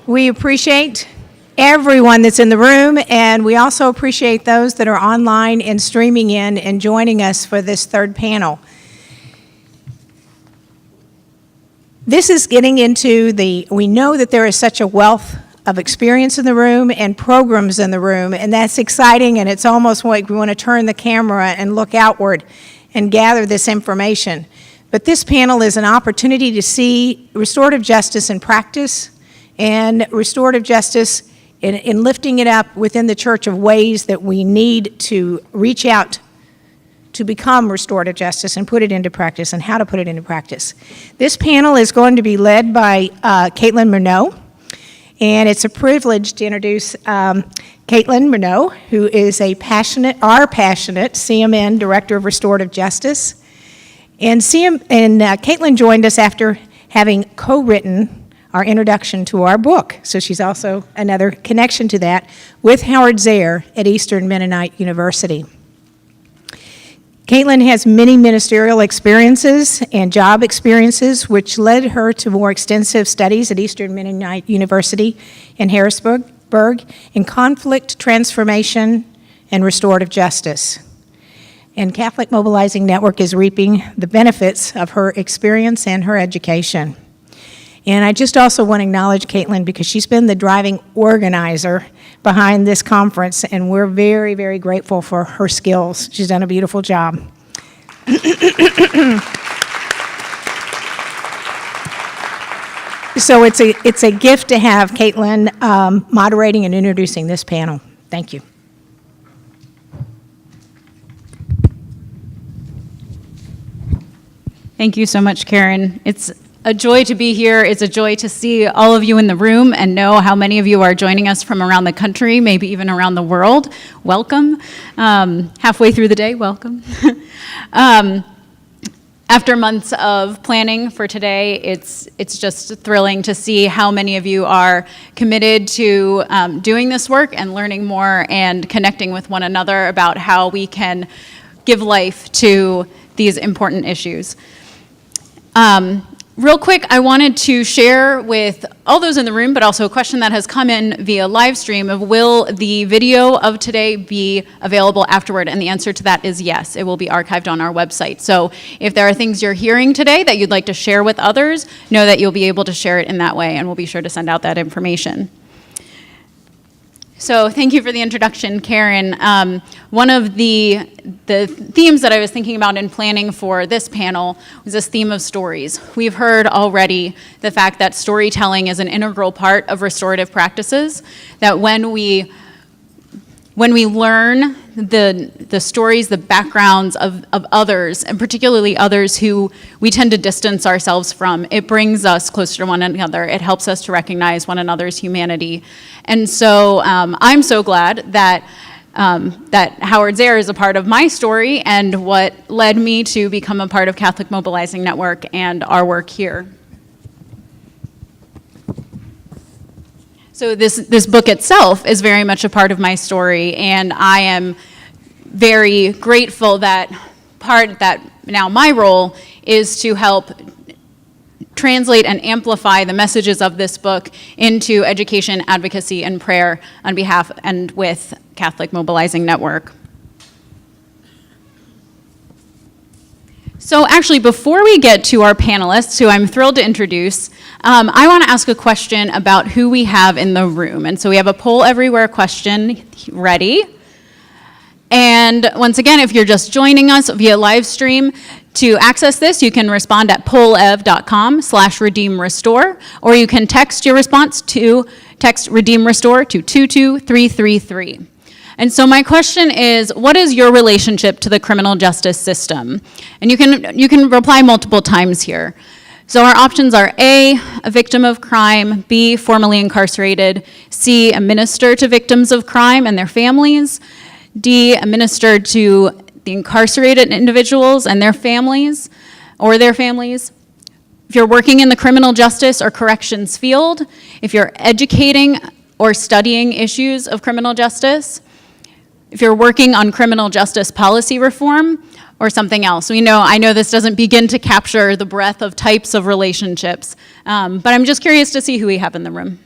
We appreciate everyone that's in the room, and we also appreciate those that are online and streaming in and joining us for this third panel. This is getting into we know that there is such a wealth of experience in the room and programs in the room, and that's exciting, and it's almost like we want to turn the camera and look outward and gather this information. But this panel is an opportunity to see restorative justice in practice and restorative justice in lifting it up within the church of ways that we need to reach out to become restorative justice and put it into practice and how to put it into practice. This panel is going to be led by Caitlin Morneau, and it's a privilege to introduce Caitlin Morneau, who is our passionate CMN Director of Restorative Justice. And Caitlin joined us after having co-written our introduction to our book. So she's also another connection to that with Howard Zehr at Eastern Mennonite University. Caitlin has many ministerial experiences and job experiences, which led her to more extensive studies at Eastern Mennonite University in Harrisburg in conflict transformation and restorative justice. And Catholic Mobilizing Network is reaping the benefits of her experience and her education. And I just also want to acknowledge Caitlin because she's been the driving organizer behind this conference, and we're very, very grateful for her skills. She's done a beautiful job. So it's a gift to have Caitlin moderating and introducing this panel. Thank you. Thank you so much, Karen. It's a joy to be here. It's a joy to see all of you in the room and know how many of you are joining us from around the country, maybe even around the world. Welcome. Halfway through the day, welcome. After months of planning for today, it's just thrilling to see how many of you are committed to doing this work and learning more and connecting with one another about how we can give life to these important issues. Real quick, I wanted to share with all those in the room, but also a question that has come in via live stream of will the video of today be available afterward? And the answer to that is yes, it will be archived on our website. So if there are things you're hearing today that you'd like to share with others, know that you'll be able to share it in that way, and we'll be sure to send out that information. So thank you for the introduction, Karen. One of the themes that I was thinking about in planning for this panel was this theme of stories. We've heard already the fact that storytelling is an integral part of restorative practices, that when we learn the stories, the backgrounds of others, and particularly others who we tend to distance ourselves from, it brings us closer to one another. It helps us to recognize one another's humanity. And so I'm so glad that Howard Zehr is a part of my story and what led me to become a part of Catholic Mobilizing Network and our work here. So this book itself is very much a part of my story, and I am very grateful that now my role is to help translate and amplify the messages of this book into education, advocacy, and prayer on behalf and with Catholic Mobilizing Network. So actually, before we get to our panelists, who I'm thrilled to introduce, I want to ask a question about who we have in the room. And so we have a poll everywhere question ready. And once again, if you're just joining us via live stream, to access this, you can respond at pollev.com/redeemrestore, or you can text your response to Redeem Restore to 22333. And so my question is, what is your relationship to the criminal justice system? And you can reply multiple times here. So our options are A, a victim of crime, B, formerly incarcerated, C, a minister to victims of crime and their families, D, a minister to the incarcerated individuals and their families, or their families. If you're working in the criminal justice or corrections field, if you're educating or studying issues of criminal justice, if you're working on criminal justice policy reform, or something else. I know this doesn't begin to capture the breadth of types of relationships, but I'm just curious to see who we have in the room.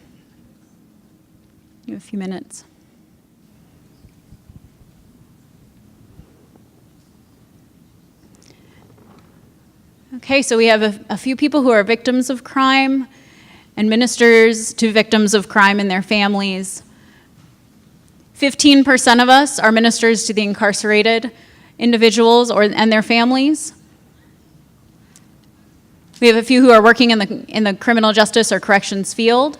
You have a few minutes. Okay, so we have a few people who are victims of crime and ministers to victims of crime and their families. 15% of us are ministers to the incarcerated individuals and their families. We have a few who are working in the criminal justice or corrections field,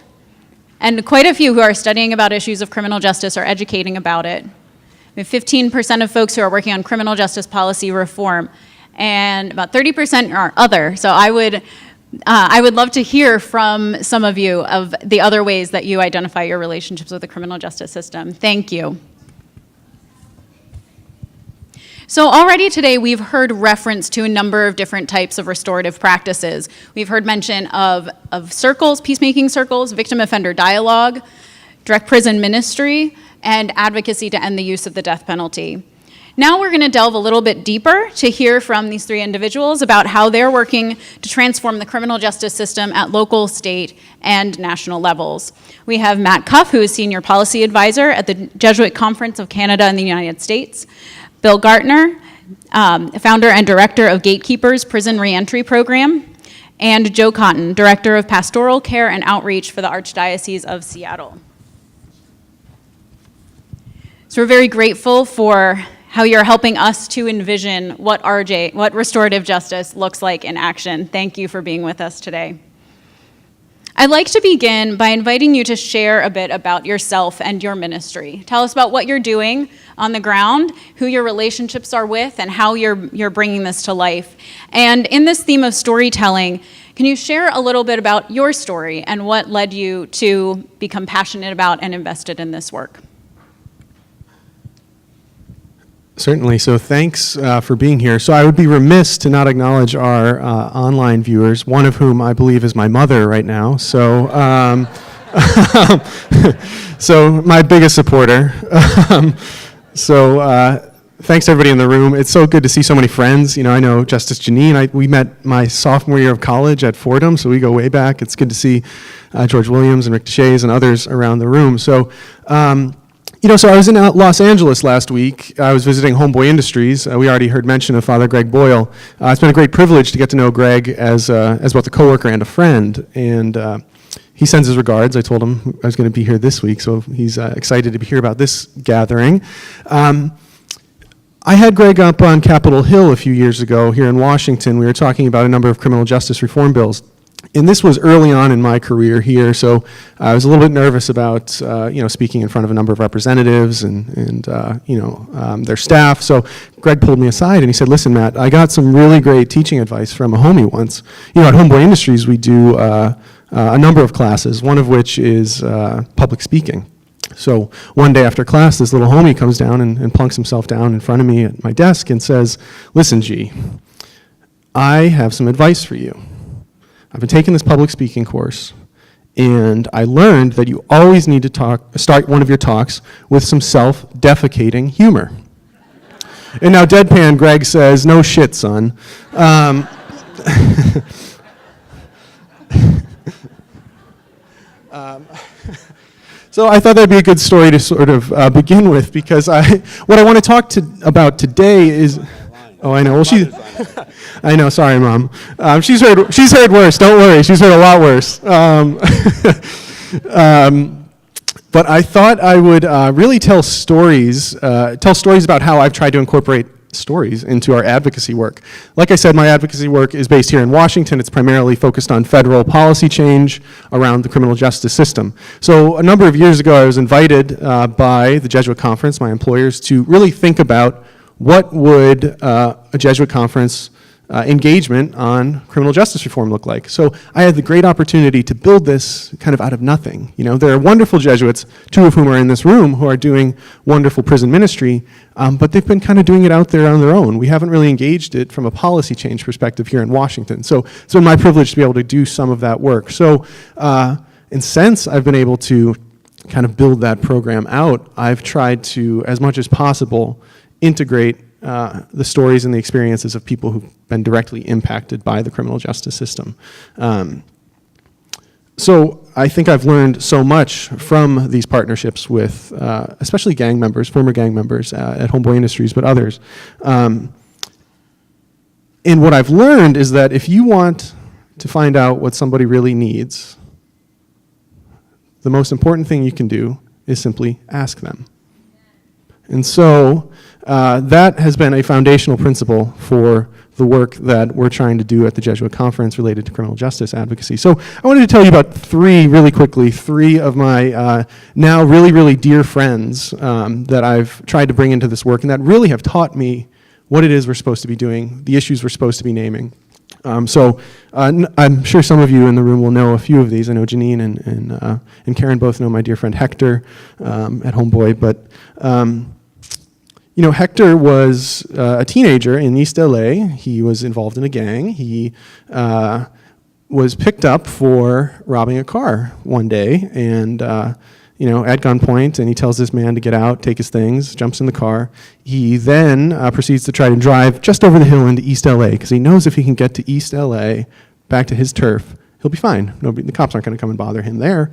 and quite a few who are studying about issues of criminal justice or educating about it. We have 15% of folks who are working on criminal justice policy reform, and about 30% are other. So I would love to hear from some of you of the other ways that you identify your relationships with the criminal justice system. Thank you. So already today we've heard reference to a number of different types of restorative practices. We've heard mention of circles, peacemaking circles, victim offender dialogue, direct prison ministry, and advocacy to end the use of the death penalty. Now we're going to delve a little bit deeper to hear from these three individuals about how they're working to transform the criminal justice system at local, state, and national levels. We have Matt Cuff, who is Senior Policy Advisor at the Jesuit Conference of Canada and the United States, Bill Gaertner, Founder and Director of Gatekeepers Prison Reentry Program, and Joe Cotton, Director of Pastoral Care and Outreach for the Archdiocese of Seattle. So we're very grateful for how you're helping us to envision what restorative justice looks like in action. Thank you for being with us today. I'd like to begin by inviting you to share a bit about yourself and your ministry. Tell us about what you're doing on the ground, who your relationships are with, and how you're bringing this to life. And in this theme of storytelling, can you share a little bit about your story and what led you to become passionate about and invested in this work? Certainly. So thanks for being here. So I would be remiss to not acknowledge our online viewers, one of whom I believe is my mother right now. So, so my biggest supporter. Thanks to everybody in the room. It's so good to see so many friends. You know, I know Justice Janine. We met my sophomore year of college at Fordham, so we go way back. It's good to see George Williams and Rick DeShays and others around the room. So. So I was in Los Angeles last week. I was visiting Homeboy Industries. We already heard mention of Father Greg Boyle. It's been a great privilege to get to know Greg as both a coworker and a friend. And he sends his regards. I told him I was going to be here this week, so he's excited to hear about this gathering. I had Greg up on Capitol Hill a few years ago here in Washington. We were talking about a number of criminal justice reform bills. And this was early on in my career here, so I was a little bit nervous about, speaking in front of a number of representatives and their staff. So Greg pulled me aside and he said, "Listen, Matt, I got some really great teaching advice from a homie once. At Homeboy Industries, we do a number of classes, one of which is public speaking. So one day after class, this little homie comes down and plunks himself down in front of me at my desk and says, 'Listen, G, I have some advice for you. I've been taking this public speaking course, and I learned that you always need to start one of your talks with some self-defecating humor.'" And now deadpan Greg says, "No shit, son." So I thought that'd be a good story to sort of begin with, because what I want to talk about today is... Oh, I know. Well, I know. Sorry, Mom. She's heard worse. Don't worry. She's heard a lot worse. But I thought I would really tell stories about how I've tried to incorporate stories into our advocacy work. Like I said, my advocacy work is based here in Washington. It's primarily focused on federal policy change around the criminal justice system. So a number of years ago, I was invited by the Jesuit Conference, my employers, to really think about what would a Jesuit conference engagement on criminal justice reform look like. So I had the great opportunity to build this kind of out of nothing. There are wonderful Jesuits, two of whom are in this room, who are doing wonderful prison ministry, but they've been kind of doing it out there on their own. We haven't really engaged it from a policy change perspective here in Washington. So it's been my privilege to be able to do some of that work. So in a sense, I've been able to kind of build that program out. I've tried to, as much as possible, integrate the stories and the experiences of people who've been directly impacted by the criminal justice system. So I think I've learned so much from these partnerships with, especially gang members, former gang members at Homeboy Industries, but others. And what I've learned is that if you want to find out what somebody really needs, the most important thing you can do is simply ask them. And so that has been a foundational principle for the work that we're trying to do at the Jesuit Conference related to criminal justice advocacy. So I wanted to tell you about three of my now really, really dear friends that I've tried to bring into this work and that really have taught me what it is we're supposed to be doing, the issues we're supposed to be naming. I'm sure some of you in the room will know a few of these. I know Janine and Karen both know my dear friend Hector at Homeboy, but Hector was a teenager in East LA. He was involved in a gang. He was picked up for robbing a car one day and, at gunpoint, and he tells this man to get out, take his things, jumps in the car. He then proceeds to try to drive just over the hill into East LA because he knows if he can get to East LA, back to his turf, he'll be fine. The cops aren't going to come and bother him there.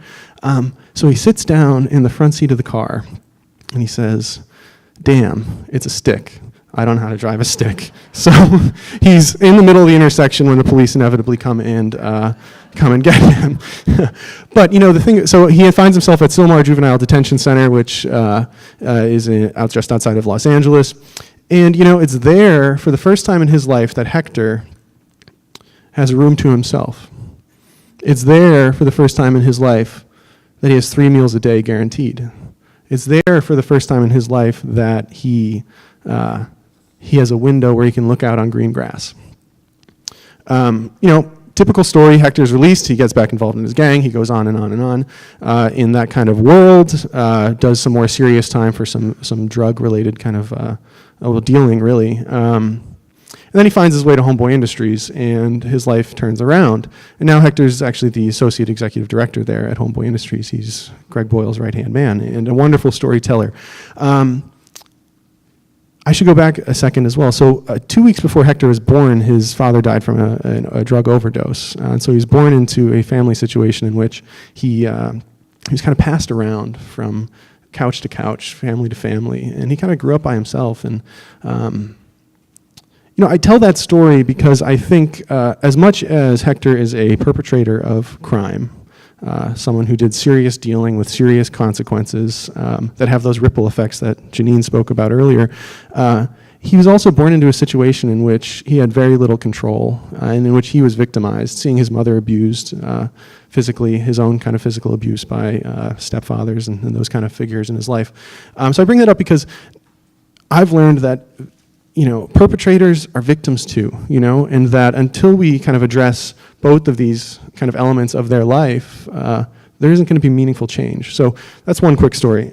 So he sits down in the front seat of the car and he says, "Damn, it's a stick. I don't know how to drive a stick." So he's in the middle of the intersection when the police inevitably come and get him. But the thing, so he finds himself at Sylmar Juvenile Detention Center, which is just outside of Los Angeles. And it's there for the first time in his life that Hector has a room to himself. It's there for the first time in his life that he has 3 meals a day guaranteed. It's there for the first time in his life that he has a window where he can look out on green grass. Typical story, Hector's released, he gets back involved in his gang, he goes on and on and on in that kind of world, does some more serious time for some drug-related kind of dealing, really. And then he finds his way to Homeboy Industries, and his life turns around. And now Hector's actually the associate executive director there at Homeboy Industries. He's Greg Boyle's right-hand man and a wonderful storyteller. I should go back a second as well. So 2 weeks before Hector was born, his father died from a drug overdose. And so he was born into a family situation in which he was kind of passed around from couch to couch, family to family, and he kind of grew up by himself. And I tell that story because I think as much as Hector is a perpetrator of crime, someone who did serious dealing with serious consequences that have those ripple effects that Janine spoke about earlier, he was also born into a situation in which he had very little control and in which he was victimized, seeing his mother abused physically, his own kind of physical abuse by stepfathers and those kind of figures in his life. So I bring that up because I've learned that perpetrators are victims too, and that until we kind of address both of these kind of elements of their life, there isn't going to be meaningful change. So that's one quick story.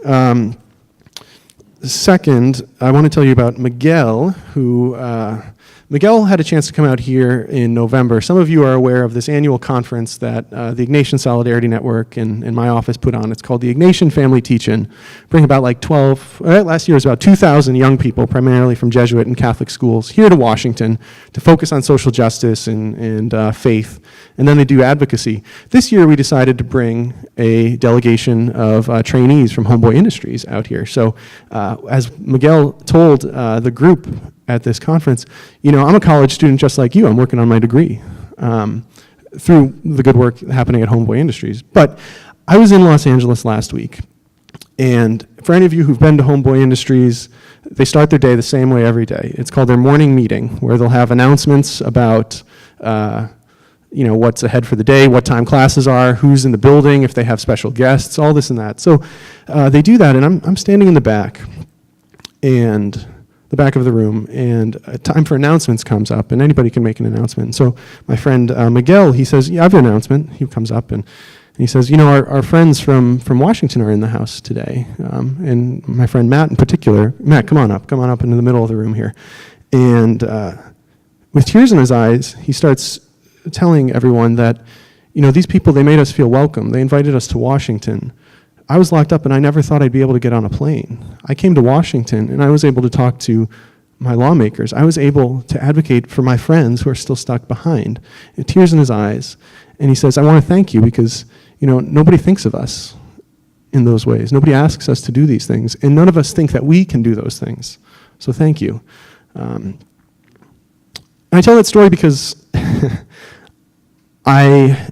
Second, I want to tell you about Miguel, who Miguel had a chance to come out here in November. Some of you are aware of this annual conference that the Ignatian Solidarity Network and my office put on. It's called the Ignatian Family Teach-In. Bring about last year was about 2,000 young people, primarily from Jesuit and Catholic schools, here to Washington to focus on social justice and faith, and then they do advocacy. This year we decided to bring a delegation of trainees from Homeboy Industries out here. So as Miguel told the group at this conference, I'm a college student just like you. I'm working on my degree through the good work happening at Homeboy Industries. But I was in Los Angeles last week, and for any of you who've been to Homeboy Industries, they start their day the same way every day. It's called their morning meeting, where they'll have announcements about what's ahead for the day, what time classes are, who's in the building, if they have special guests, all this and that. So they do that, and I'm standing in the back, and the back of the room, and time for announcements comes up, and anybody can make an announcement. And so my friend Miguel, he says, "Yeah, I have an announcement." He comes up and he says, our friends from Washington are in the house today. And my friend Matt in particular, Matt, come on up into the middle of the room here. And with tears in his eyes, he starts telling everyone that, these people, they made us feel welcome. They invited us to Washington. I was locked up and I never thought I'd be able to get on a plane. I came to Washington and I was able to talk to my lawmakers. I was able to advocate for my friends who are still stuck behind. And tears in his eyes. And he says, "I want to thank you because, nobody thinks of us in those ways. Nobody asks us to do these things, and none of us think that we can do those things. So thank you. I tell that story because I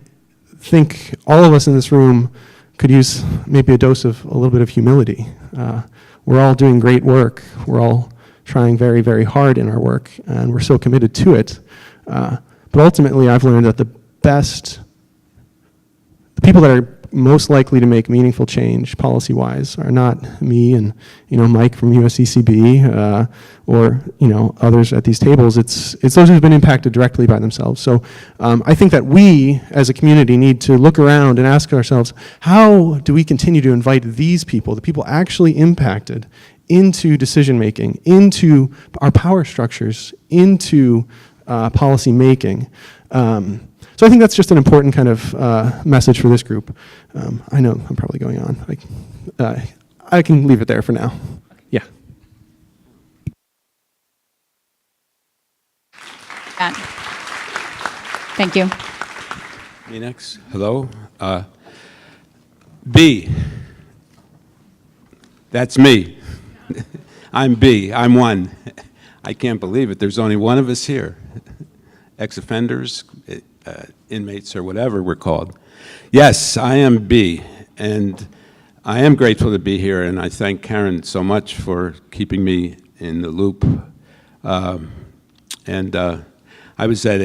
think all of us in this room could use maybe a dose of a little bit of humility. We're all doing great work. We're all trying very, very hard in our work, and we're so committed to it. But ultimately, I've learned that the people that are most likely to make meaningful change policy-wise are not me and Mike from USCCB or others at these tables. It's those who've been impacted directly by themselves. So I think that we as a community need to look around and ask ourselves, how do we continue to invite these people, the people actually impacted, into decision making, into our power structures, into policy making? So I think that's just an important kind of message for this group. I know I'm probably going on. I can leave it there for now. Yeah. Thank you. Me next. Hello. B. That's me. I'm B. I'm one. I can't believe it. There's only one of us here. Ex-offenders, inmates, or whatever we're called. Yes, I am B, and I am grateful to be here, and I thank Karen so much for keeping me in the loop. I was at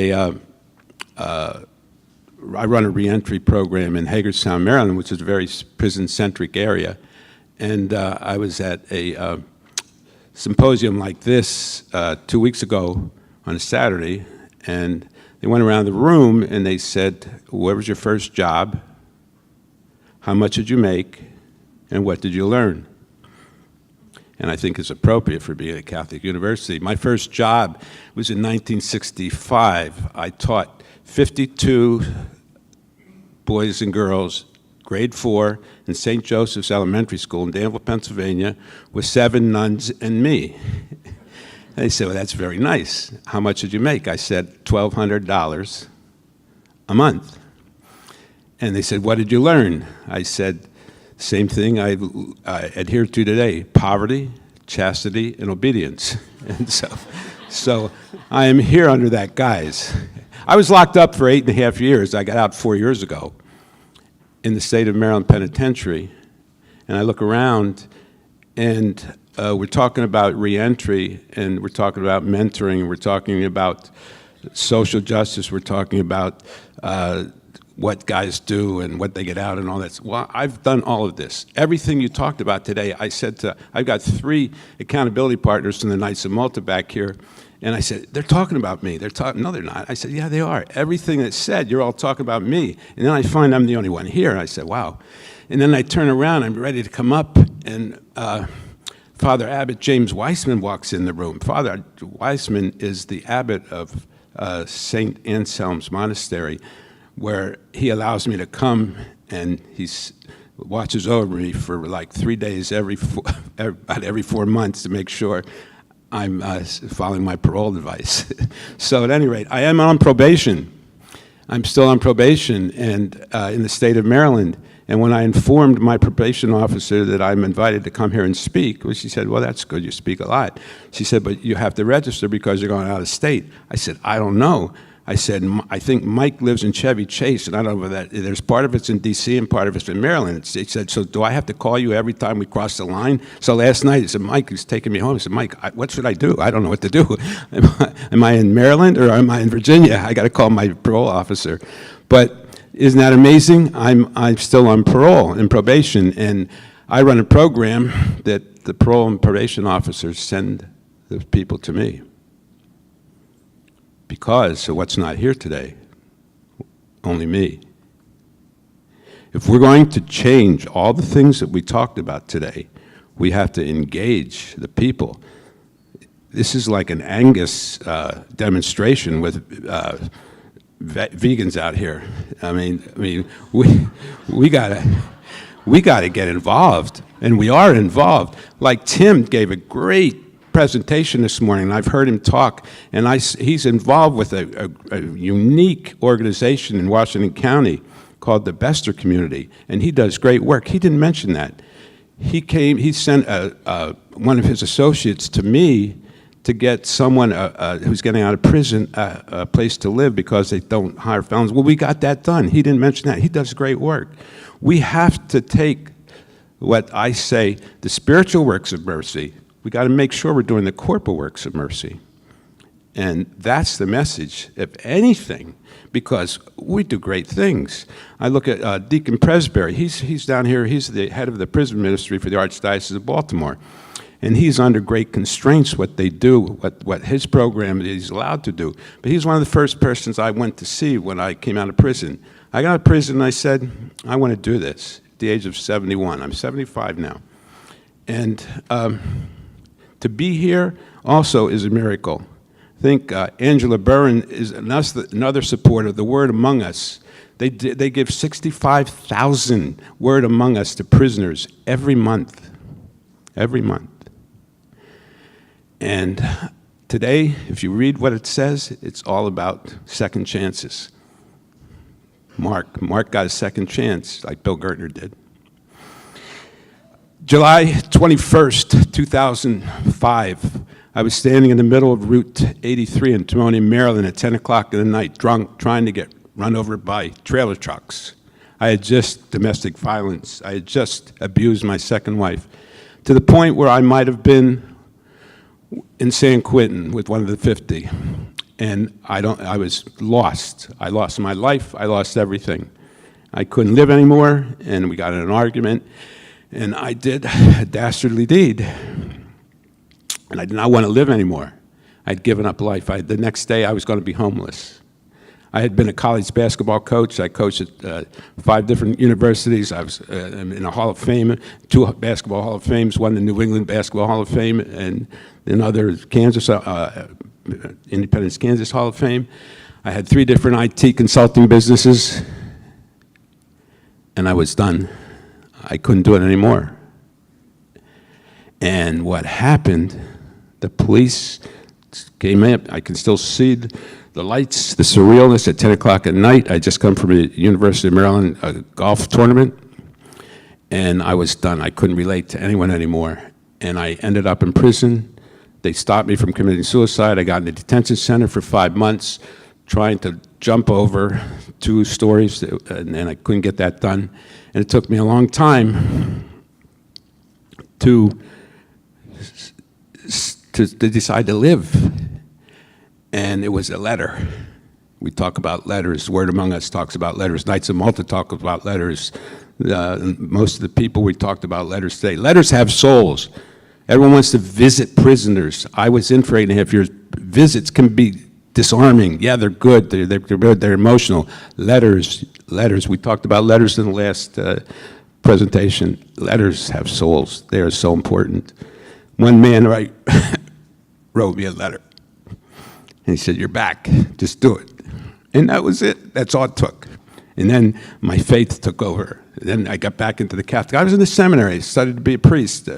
I run a reentry program in Hagerstown, Maryland, which is a very prison-centric area, and I was at a symposium like this 2 weeks ago on a Saturday, and they went around the room and they said, "Where was your first job? How much did you make? And what did you learn?" And I think it's appropriate for being at a Catholic university. My first job was in 1965. I taught 52 boys and girls, grade 4, in St. Joseph's Elementary School in Danville, Pennsylvania, with 7 nuns and me. They said, "Well, that's very nice. How much did you make?" I said, $1,200 a month. And they said, "What did you learn?" I said, same thing I adhere to today: poverty, chastity, and obedience. And so I am here under that guise. I was locked up for 8.5 years. I got out 4 years ago in the state of Maryland Penitentiary. And I look around, and we're talking about reentry, and we're talking about mentoring, we're talking about social justice, we're talking about what guys do and what they get out and all that. Well, I've done all of this. Everything you talked about today, I've got 3 accountability partners from the Knights of Malta back here, and I said, "They're talking about me." No, they're not. I said, "Yeah, they are. Everything that's said, you're all talking about me." And then I find I'm the only one here. I said, "Wow." And then I turn around, I'm ready to come up, and Father Abbot James Weissman walks in the room. Father Weissman is the abbot of St. Anselm's Monastery, where he allows me to come, and he watches over me for like 3 days about every 4 months to make sure I'm following my parole advice. So at any rate, I am on probation. I'm still on probation and in the state of Maryland. And when I informed my probation officer that I'm invited to come here and speak, well, she said, "Well, that's good, you speak a lot." She said, "But you have to register because you're going out of state." I said, "I don't know." I said, "I think Mike lives in Chevy Chase, and I don't know that there's part of it's in D.C. and part of it's in Maryland." He said, "So do I have to call you every time we cross the line?" So last night he said, "Mike, he's taking me home." I said, "Mike, what should I do? I don't know what to do. Am I in Maryland or am I in Virginia? I got to call my parole officer." But isn't that amazing? I'm still on parole and probation, and I run a program that the parole and probation officers send the people to me. Because, so what's not here today? Only me. If we're going to change all the things that we talked about today, we have to engage the people. This is like an Angus demonstration with vegans out here. I mean, we gotta get involved, and we are involved. Like Tim gave a great presentation this morning, and I've heard him talk, and he's involved with a unique organization in Washington County called the Bester Community, and he does great work. He didn't mention that. He sent one of his associates to me to get someone who's getting out of prison a place to live because they don't hire felons. Well, we got that done. He didn't mention that. He does great work. We have to take what I say, the spiritual works of mercy. We got to make sure we're doing the corporal works of mercy. And that's the message, if anything, because we do great things. I look at Deacon Presbury. He's down here. He's the head of the prison ministry for the Archdiocese of Baltimore. And he's under great constraints what they do, what his program is allowed to do. But he's one of the first persons I went to see when I came out of prison. I got out of prison and I said, I want to do this at the age of 71. I'm 75 now. And to be here also is a miracle. I think Angela Burren is another supporter of the Word Among Us. They give 65,000 Word Among Us to prisoners every month. Every month. And today, if you read what it says, it's all about second chances. Mark got a second chance, like Bill Gaertner did. July 21st, 2005, I was standing in the middle of Route 83 in Timonium, Maryland at 10 o'clock in the night, drunk, trying to get run over by trailer trucks. I had just domestic violence. I had just abused my second wife, to the point where I might have been in San Quentin with one of the 50. And I was lost. I lost my life. I lost everything. I couldn't live anymore, and we got in an argument, and I did a dastardly deed. And I did not want to live anymore. I'd given up life. The next day, I was going to be homeless. I had been a college basketball coach. I coached at 5 different universities. I was in a Hall of Fame, 2 basketball Hall of Fames, one in the New England Basketball Hall of Fame, and another Kansas, Independence, Kansas Hall of Fame. I had 3 different IT consulting businesses, and I was done. I couldn't do it anymore. And what happened, the police came up. I can still see the lights, the surrealness at 10 o'clock at night. I just come from the University of Maryland golf tournament, and I was done. I couldn't relate to anyone anymore. And I ended up in prison. They stopped me from committing suicide. I got in a detention center for 5 months, trying to jump over 2 stories, and I couldn't get that done. And it took me a long time to decide to live. And it was a letter. We talk about letters. Word Among Us talks about letters. Knights of Malta talk about letters. Most of the people we talked about letters today. Letters have souls. Everyone wants to visit prisoners. I was in for 8.5 years. Visits can be disarming. Yeah, they're good. They're emotional. Letters. We talked about letters in the last presentation. Letters have souls. They are so important. One man wrote me a letter. And he said, "You're back. Just do it." And that was it. That's all it took. And then my faith took over. Then I got back into the Catholic. I was in the seminary. I studied to be a priest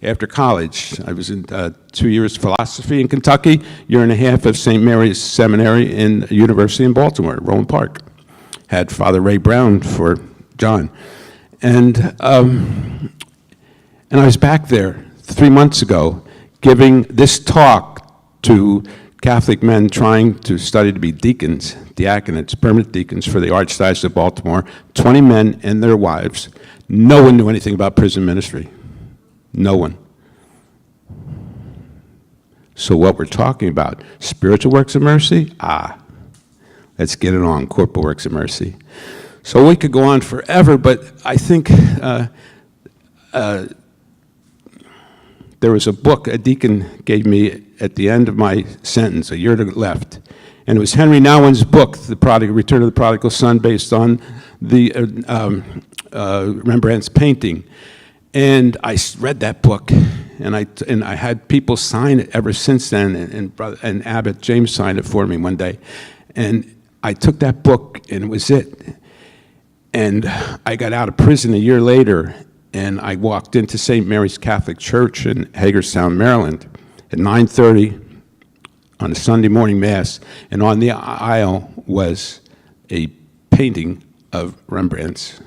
after college. I was in 2 years philosophy in Kentucky, 1.5 years of St. Mary's Seminary in University in Baltimore, Rowan Park. Had Father Ray Brown for John. And I was back there 3 months ago giving this talk to Catholic men trying to study to be deacons, diaconates, permanent deacons for the Archdiocese of Baltimore, 20 men and their wives. No one knew anything about prison ministry. No one. So what we're talking about, spiritual works of mercy? Let's get it on, corporal works of mercy. So we could go on forever, but I think there was a book a deacon gave me at the end of my sentence, a year left. And it was Henry Nouwen's book, Return of the Prodigal Son, based on the Rembrandt's painting. And I read that book, and I had people sign it ever since then, and Abbot James signed it for me one day. And I took that book, and it was it. And I got out of prison a year later, and I walked into St. Mary's Catholic Church in Hagerstown, Maryland, at 9:30 on a Sunday morning Mass, and on the aisle was a painting of Rembrandt's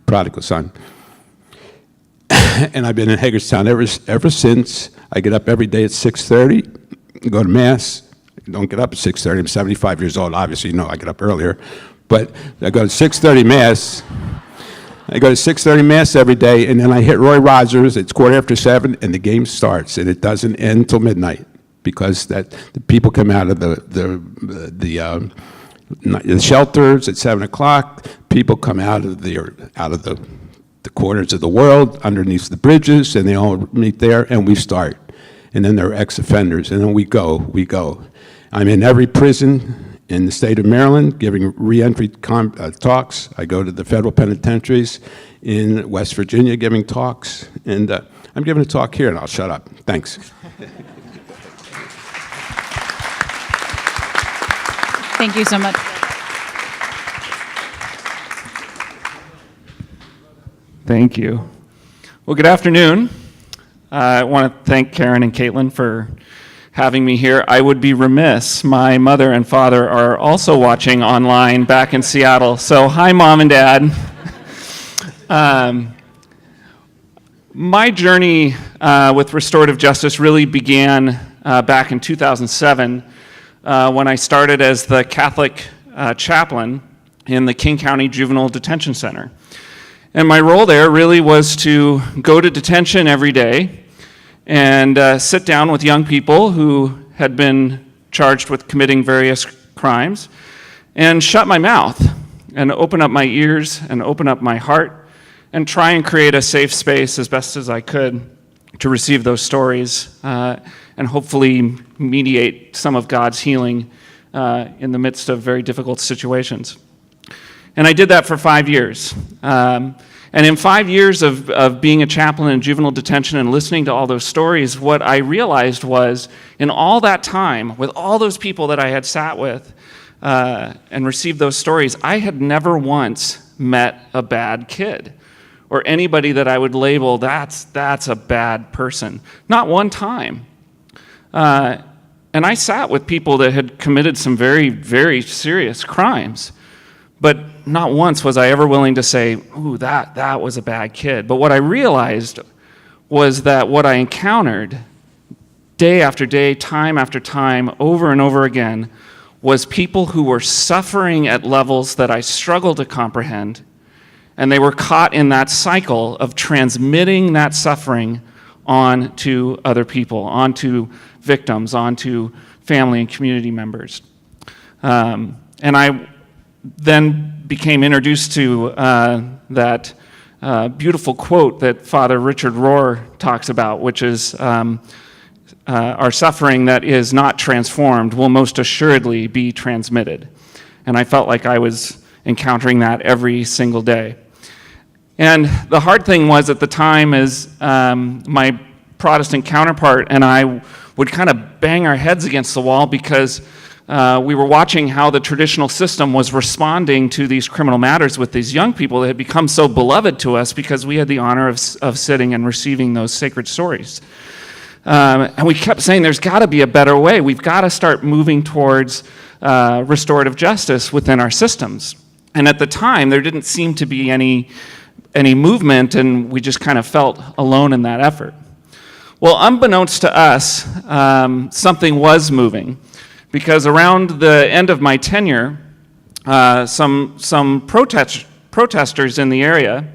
Prodigal Son. And I've been in Hagerstown ever since. I get up every day at 6:30, go to Mass. I don't get up at 6:30. I'm 75 years old. Obviously, you know I get up earlier. But I go to 6:30 Mass. I go to 6:30 Mass every day, and then I hit Roy Rogers. It's 7:15, and the game starts, and it doesn't end till midnight because the people come out of the shelters at 7 o'clock. People come out of the corners of the world, underneath the bridges, and they all meet there, and we start. And then there are ex-offenders, and then we go. I'm in every prison in the state of Maryland giving reentry talks. I go to the federal penitentiaries in West Virginia giving talks, and I'm giving a talk here, and I'll shut up. Thanks. Thank you so much. Thank you. Well, good afternoon. I want to thank Karen and Caitlin for having me here. I would be remiss. My mother and father are also watching online back in Seattle. So hi, Mom and Dad. My journey with restorative justice really began back in 2007 when I started as the Catholic chaplain in the King County Juvenile Detention Center. And my role there really was to go to detention every day and sit down with young people who had been charged with committing various crimes and shut my mouth and open up my ears and open up my heart and try and create a safe space as best as I could to receive those stories and hopefully mediate some of God's healing in the midst of very difficult situations. And I did that for 5 years. And in 5 years of being a chaplain in juvenile detention and listening to all those stories, what I realized was in all that time, with all those people that I had sat with and received those stories, I had never once met a bad kid or anybody that I would label, that's a bad person. Not one time. And I sat with people that had committed some very, very serious crimes. But not once was I ever willing to say, ooh, that was a bad kid. But what I realized was that what I encountered day after day, time after time, over and over again, was people who were suffering at levels that I struggled to comprehend. And they were caught in that cycle of transmitting that suffering on to other people, onto victims, onto family and community members. And I then became introduced to that beautiful quote that Father Richard Rohr talks about, which is, our suffering that is not transformed will most assuredly be transmitted. And I felt like I was encountering that every single day. And the hard thing was at the time is my Protestant counterpart and I would kind of bang our heads against the wall because we were watching how the traditional system was responding to these criminal matters with these young people that had become so beloved to us because we had the honor of sitting and receiving those sacred stories. And we kept saying there's got to be a better way. We've got to start moving towards restorative justice within our systems. And at the time, there didn't seem to be any movement, and we just kind of felt alone in that effort. Well, unbeknownst to us, something was moving. Because around the end of my tenure, some protesters in the area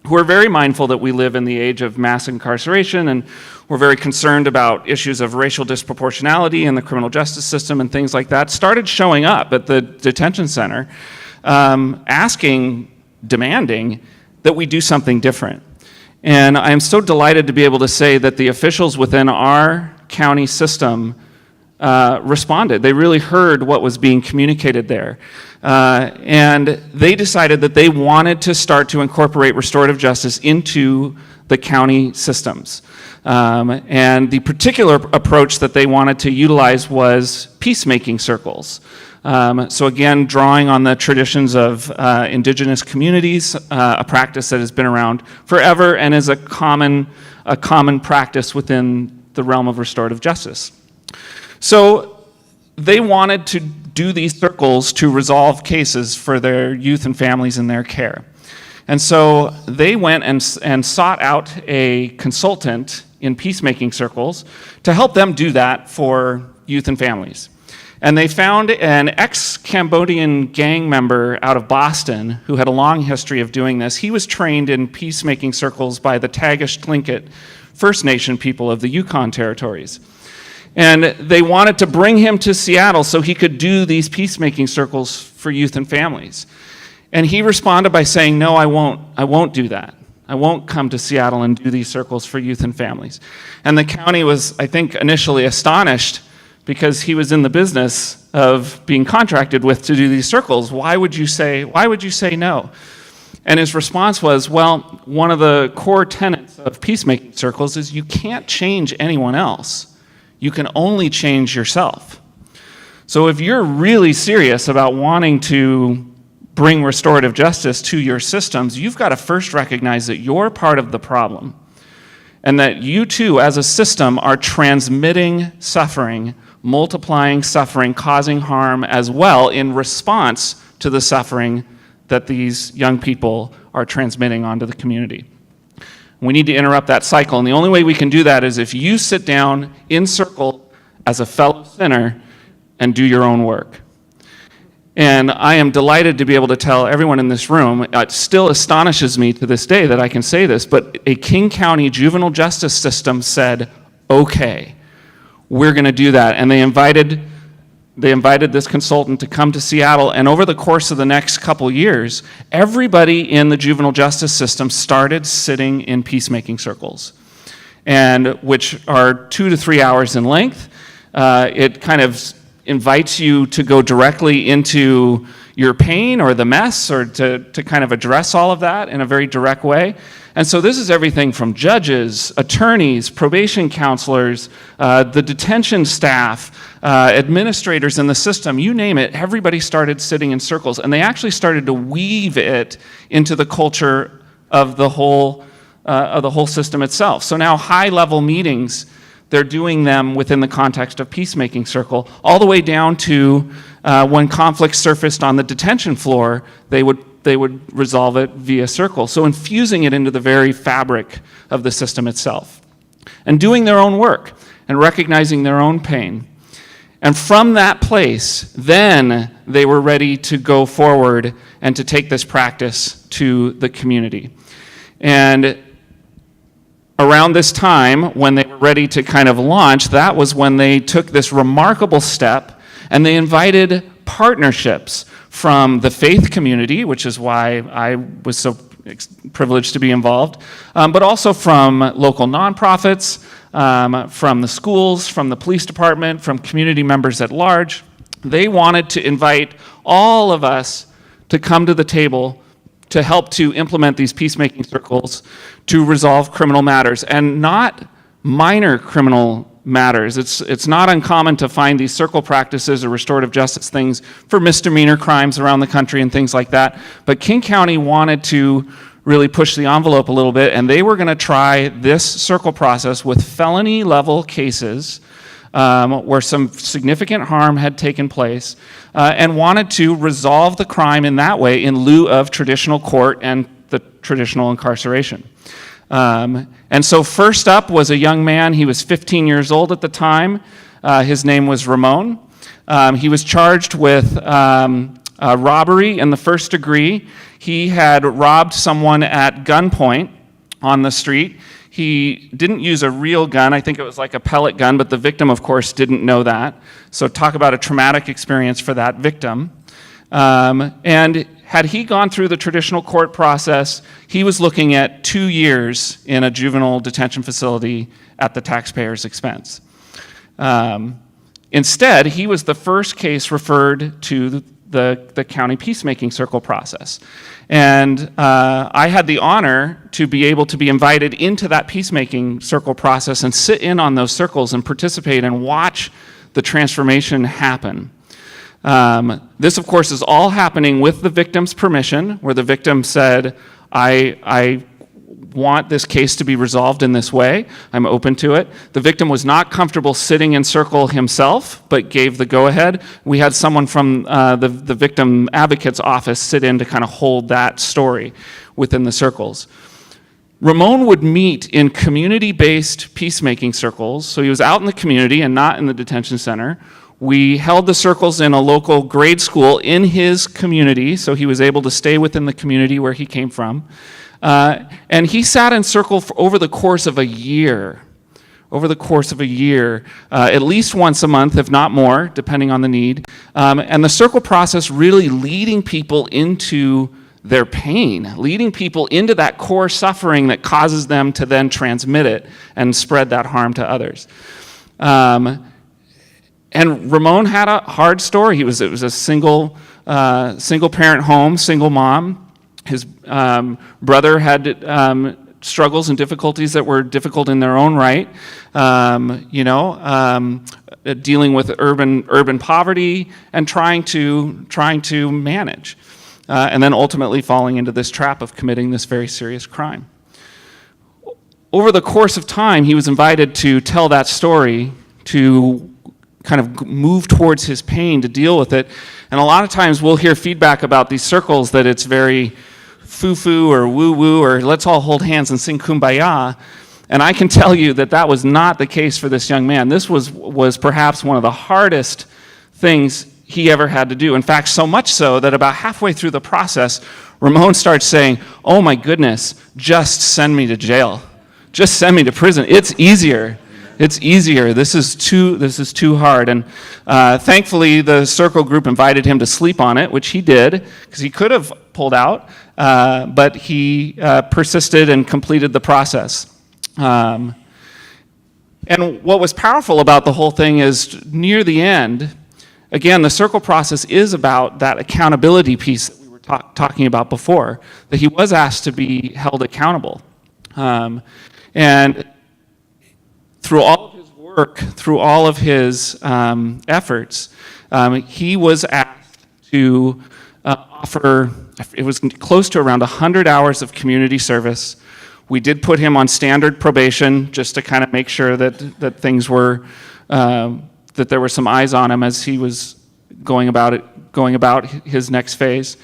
who are very mindful that we live in the age of mass incarceration and were very concerned about issues of racial disproportionality in the criminal justice system and things like that, started showing up at the detention center, demanding that we do something different. And I am so delighted to be able to say that the officials within our county system responded. They really heard what was being communicated there. And they decided that they wanted to start to incorporate restorative justice into the county systems. And the particular approach that they wanted to utilize was peacemaking circles. So again, drawing on the traditions of indigenous communities, a practice that has been around forever and is a common practice within the realm of restorative justice. So they wanted to do these circles to resolve cases for their youth and families in their care. And so they went and sought out a consultant in peacemaking circles to help them do that for youth and families. And they found an ex-Cambodian gang member out of Boston who had a long history of doing this. He was trained in peacemaking circles by the Tagish Tlingit First Nation people of the Yukon territories. And they wanted to bring him to Seattle so he could do these peacemaking circles for youth and families. And he responded by saying, no, I won't do that. I won't come to Seattle and do these circles for youth and families. And the county was, I think, initially astonished because he was in the business of being contracted with to do these circles. Why would you say no? And his response was, well, one of the core tenets of peacemaking circles is you can't change anyone else. You can only change yourself. So if you're really serious about wanting to bring restorative justice to your systems, you've got to first recognize that you're part of the problem and that you too, as a system, are transmitting suffering, multiplying suffering, causing harm as well in response to the suffering that these young people are transmitting onto the community. We need to interrupt that cycle, and the only way we can do that is if you sit down in circle as a fellow sinner and do your own work. And I am delighted to be able to tell everyone in this room, it still astonishes me to this day that I can say this, but a King County juvenile justice system said, okay, we're going to do that. And they invited this consultant to come to Seattle, and over the course of the next couple years, everybody in the juvenile justice system started sitting in peacemaking circles, and which are 2 to 3 hours in length. It kind of invites you to go directly into your pain or the mess, or to kind of address all of that in a very direct way. And so this is everything from judges, attorneys, probation counselors, the detention staff, administrators in the system, you name it, everybody started sitting in circles, and they actually started to weave it into the culture of the whole system itself. So now high-level meetings, they're doing them within the context of peacemaking circle, all the way down to when conflicts surfaced on the detention floor, they would resolve it via circle. So infusing it into the very fabric of the system itself. And doing their own work and recognizing their own pain. And from that place, then they were ready to go forward and to take this practice to the community. And around this time, when they were ready to kind of launch, that was when they took this remarkable step and they invited partnerships from the faith community, which is why I was so privileged to be involved, but also from local nonprofits, from the schools, from the police department, from community members at large. They wanted to invite all of us to come to the table to help to implement these peacemaking circles to resolve criminal matters, and not minor criminal matters. It's not uncommon to find these circle practices or restorative justice things for misdemeanor crimes around the country and things like that. But King County wanted to really push the envelope a little bit, and they were going to try this circle process with felony level cases where some significant harm had taken place, and wanted to resolve the crime in that way in lieu of traditional court and the traditional incarceration. And so first up was a young man. He was 15 years old at the time. His name was Ramon. He was charged with robbery in the first degree. He had robbed someone at gunpoint on the street. He didn't use a real gun. I think it was like a pellet gun, but the victim, of course, didn't know that. So talk about a traumatic experience for that victim. And had he gone through the traditional court process, he was looking at 2 years in a juvenile detention facility at the taxpayer's expense. Instead, he was the first case referred to the county peacemaking circle process. And I had the honor to be able to be invited into that peacemaking circle process and sit in on those circles and participate and watch the transformation happen. This, of course, is all happening with the victim's permission, where the victim said, I want this case to be resolved in this way. I'm open to it. The victim was not comfortable sitting in circle himself, but gave the go-ahead. We had someone from the victim advocate's office sit in to kind of hold that story within the circles. Ramon would meet in community-based peacemaking circles, so he was out in the community and not in the detention center. We held the circles in a local grade school in his community, so he was able to stay within the community where he came from. And he sat in circle for over the course of a year. At least once a month, if not more, depending on the need. And the circle process really leading people into their pain, leading people into that core suffering that causes them to then transmit it and spread that harm to others. And Ramon had a hard story. It was a single parent home, single mom. His brother had struggles and difficulties that were difficult in their own right. Dealing with urban poverty and trying to manage. And then ultimately falling into this trap of committing this very serious crime. Over the course of time, he was invited to tell that story, to kind of move towards his pain, to deal with it. And a lot of times we'll hear feedback about these circles that it's very foo-foo or woo-woo or let's all hold hands and sing Kumbaya. And I can tell you that that was not the case for this young man. This was perhaps one of the hardest things he ever had to do. In fact, so much so that about halfway through the process, Ramon starts saying, "Oh my goodness, just send me to jail. Just send me to prison. It's easier. It's easier. This is too hard." And thankfully, the circle group invited him to sleep on it, which he did, because he could have pulled out, but he persisted and completed the process. And what was powerful about the whole thing is near the end, again, the circle process is about that accountability piece that we were talking about before, that he was asked to be held accountable. And through all of his work, through all of his efforts, he was asked to offer, it was close to around 100 hours of community service. We did put him on standard probation just to kind of make sure that things were, that there were some eyes on him as he was going about his next phase.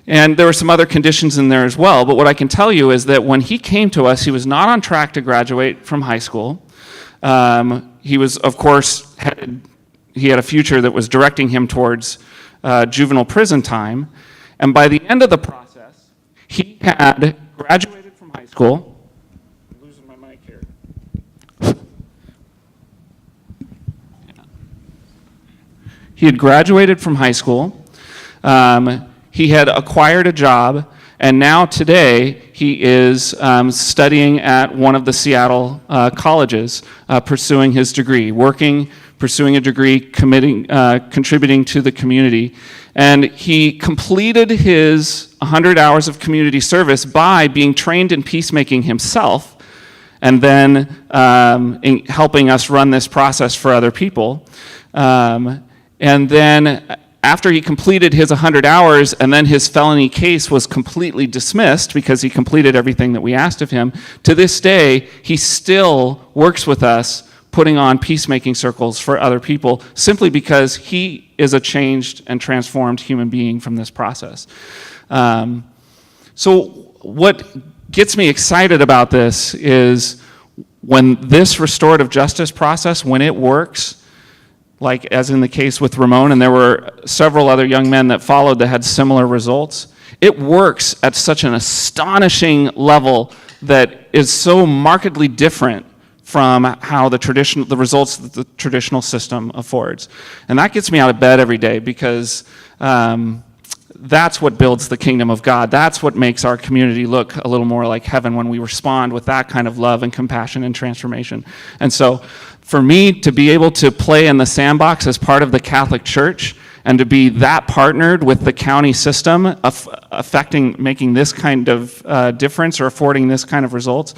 And there were some other conditions in there as well, but what I can tell you is that when he came to us, he was not on track to graduate from high school. He was, of course, he had a future that was directing him towards juvenile prison time. And by the end of the process, he had graduated from high school. I'm losing my mic here. He had graduated from high school. He had acquired a job, and now today he is studying at one of the Seattle colleges, pursuing his degree, pursuing a degree, contributing to the community. And he completed his 100 hours of community service by being trained in peacemaking himself, and then helping us run this process for other people. And then after he completed his 100 hours and then his felony case was completely dismissed because he completed everything that we asked of him, to this day, he still works with us putting on peacemaking circles for other people simply because he is a changed and transformed human being from this process. So what gets me excited about this is when this restorative justice process, when it works, like as in the case with Ramon, and there were several other young men that followed that had similar results, it works at such an astonishing level that is so markedly different from how the results that the traditional system affords. And that gets me out of bed every day because that's what builds the kingdom of God. That's what makes our community look a little more like heaven when we respond with that kind of love and compassion and transformation. And so for me to be able to play in the sandbox as part of the Catholic Church and to be that partnered with the county system making this kind of difference or affording this kind of results,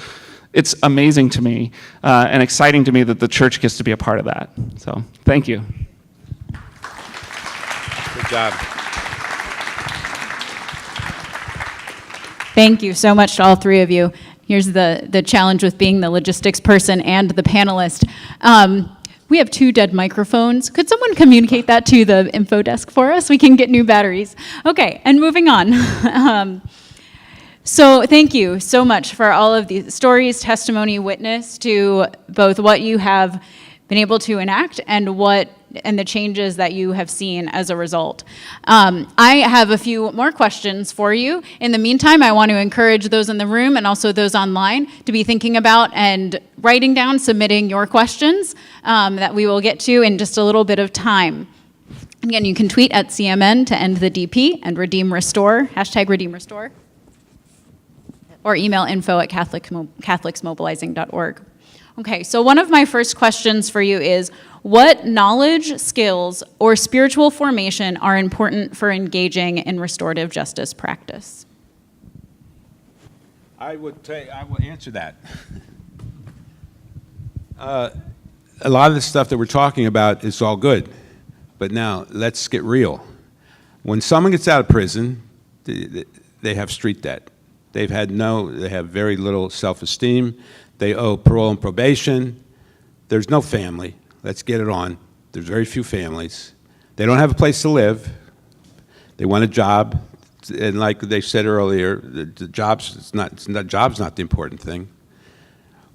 it's amazing to me and exciting to me that the church gets to be a part of that. So thank you. Good job. Thank you so much to all three of you. here's the challenge with being the logistics person and the panelist. We have 2 dead microphones. Could someone communicate that to the info desk for us? We can get new batteries. Okay, and moving on. So thank you so much for all of the stories, testimony, witness to both what you have been able to enact and the changes that you have seen as a result. I have a few more questions for you. In the meantime, I want to encourage those in the room and also those online to be thinking about and writing down, submitting your questions that we will get to in just a little bit of time. Again, you can tweet at CMN to end the DP and redeem restore, #redeem restore, or email info@catholicsmobilizing.org. Okay, so one of my first questions for you is, what knowledge, skills, or spiritual formation are important for engaging in restorative justice practice? I will answer that. A lot of the stuff that we're talking about is all good, but now let's get real. When someone gets out of prison, they have street debt. They have very little self-esteem. They owe parole and probation. There's no family. Let's get it on. There's very few families. They don't have a place to live. They want a job. And like they said earlier, the job's not the important thing.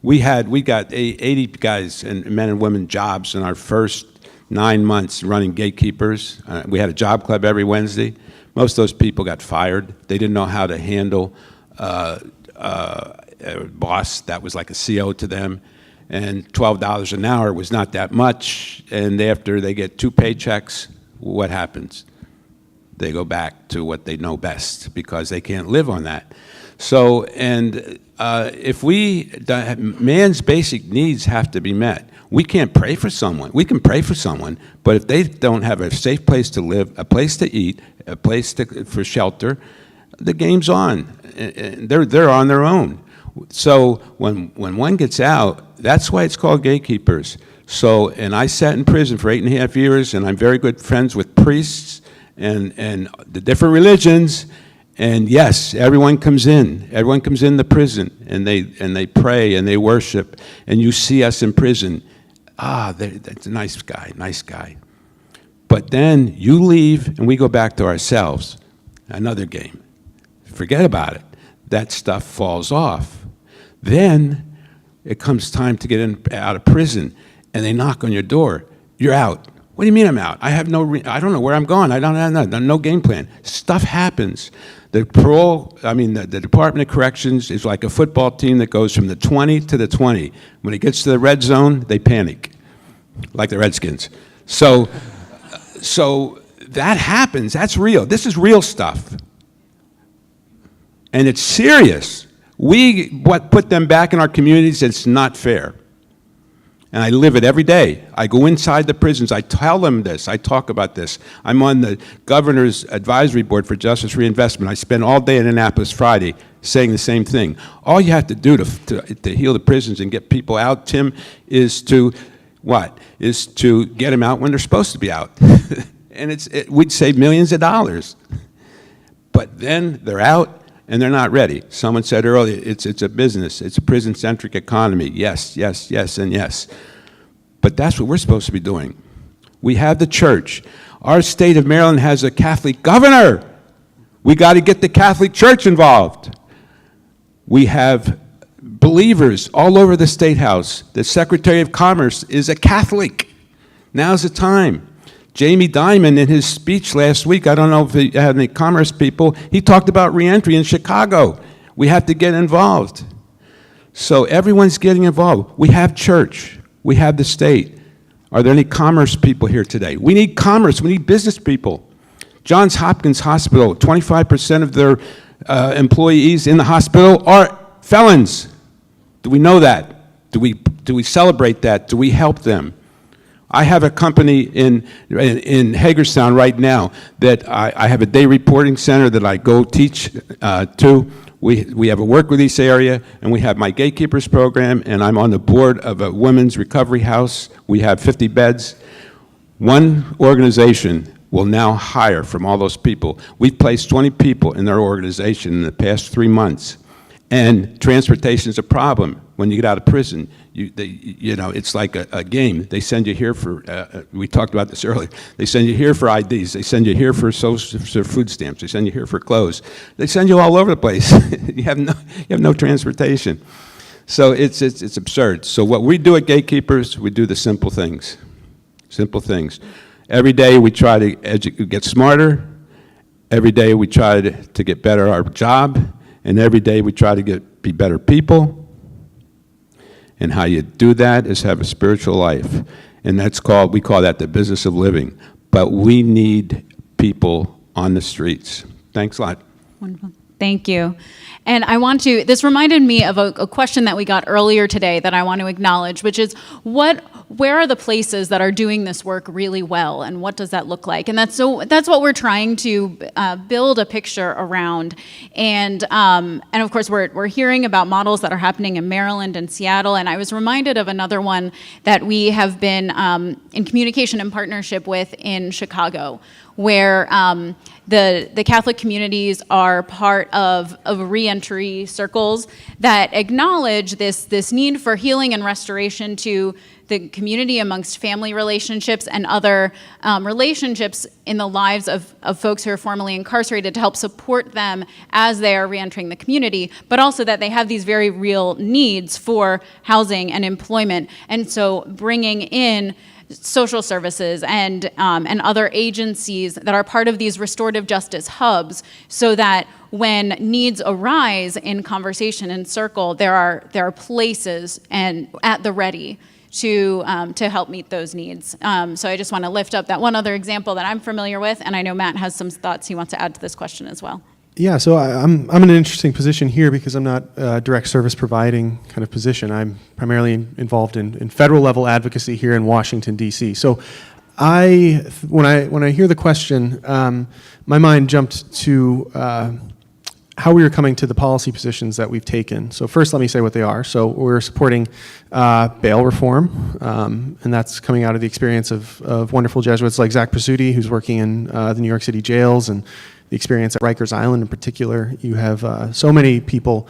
We got 80 guys and men and women jobs in our first 9 months running gatekeepers. We had a job club every Wednesday. Most of those people got fired. They didn't know how to handle a boss that was like a CO to them, and $12 an hour was not that much, and after they get 2 paychecks, what happens? They go back to what they know best because they can't live on that. So, and man's basic needs have to be met. We can't pray for someone. We can pray for someone, but if they don't have a safe place to live, a place to eat, a place for shelter, the game's on. They're on their own. So when one gets out, that's why it's called gatekeepers. So, and I sat in prison for 8.5 years, and I'm very good friends with priests and the different religions. And yes, everyone comes in. Everyone comes in the prison, and they pray and they worship. And you see us in prison. That's a nice guy. But then you leave, and we go back to ourselves. Another game. Forget about it. That stuff falls off. Then it comes time to get out of prison, and they knock on your door. You're out. What do you mean I'm out? I don't know where I'm going. I don't have no game plan. Stuff happens. The Department of Corrections is like a football team that goes from the 20 to the 20. When it gets to the red zone, they panic, like the Redskins. So that happens. That's real. This is real stuff. And it's serious. What put them back in our communities, it's not fair. And I live it every day. I go inside the prisons. I tell them this. I talk about this. I'm on the governor's advisory board for justice reinvestment. I spend all day in Annapolis Friday saying the same thing. All you have to do to heal the prisons and get people out, Tim, is to what? Is to get them out when they're supposed to be out. And we'd save millions of dollars. But then they're out. And they're not ready. Someone said earlier, it's a business. It's a prison-centric economy. Yes, yes, yes, and yes. But that's what we're supposed to be doing. We have the church. Our state of Maryland has a Catholic governor. We got to get the Catholic Church involved. We have believers all over the State House. The Secretary of Commerce is a Catholic. Now's the time. Jamie Dimon, in his speech last week, I don't know if he had any commerce people, he talked about reentry in Chicago. We have to get involved. So everyone's getting involved. We have church. We have the state. Are there any commerce people here today? We need commerce. We need business people. Johns Hopkins Hospital, 25% of their employees in the hospital are felons. Do we know that? Do we celebrate that? Do we help them? I have a company in Hagerstown right now that I have a day reporting center that I go teach to. We have a work release area, and we have my gatekeepers program, and I'm on the board of a women's recovery house. We have 50 beds. One organization will now hire from all those people. We've placed 20 people in their organization in the past 3 months, And transportation is a problem. When you get out of prison, it's like a game. They send you here for, we talked about this earlier, they send you here for IDs, they send you here for for food stamps, they send you here for clothes. They send you all over the place. you have no transportation. So it's absurd. So what we do at Gatekeepers, we do the simple things. Simple things. Every day we try to get smarter. Every day we try to get better at our job. And every day we try to be better people. And how you do that is have a spiritual life. And we call that the business of living. But we need people on the streets. Thanks a lot. Wonderful. Thank you. And this reminded me of a question that we got earlier today that I want to acknowledge, which is where are the places that are doing this work really well, and what does that look like? And that's what we're trying to build a picture around. And of course, we're hearing about models that are happening in Maryland and Seattle, and I was reminded of another one that we have been in communication and partnership with in Chicago, where the Catholic communities are part of reentry circles that acknowledge this need for healing and restoration to the community amongst family relationships and other relationships in the lives of folks who are formerly incarcerated to help support them as they are reentering the community, but also that they have these very real needs for housing and employment. And so bringing in social services and other agencies that are part of these restorative justice hubs, so that when needs arise in conversation and circle, there are places and at the ready to help meet those needs. So I just want to lift up that one other example that I'm familiar with, and I know Matt has some thoughts he wants to add to this question as well. Yeah, so I'm in an interesting position here because I'm not a direct service providing kind of position. I'm primarily involved in federal level advocacy here in Washington, D.C. So when I hear the question, my mind jumped to how we are coming to the policy positions that we've taken. So first, let me say what they are. So we're supporting bail reform, and that's coming out of the experience of wonderful Jesuits like Zach Pasuti, who's working in the New York City jails, and the experience at Rikers Island in particular. You have so many people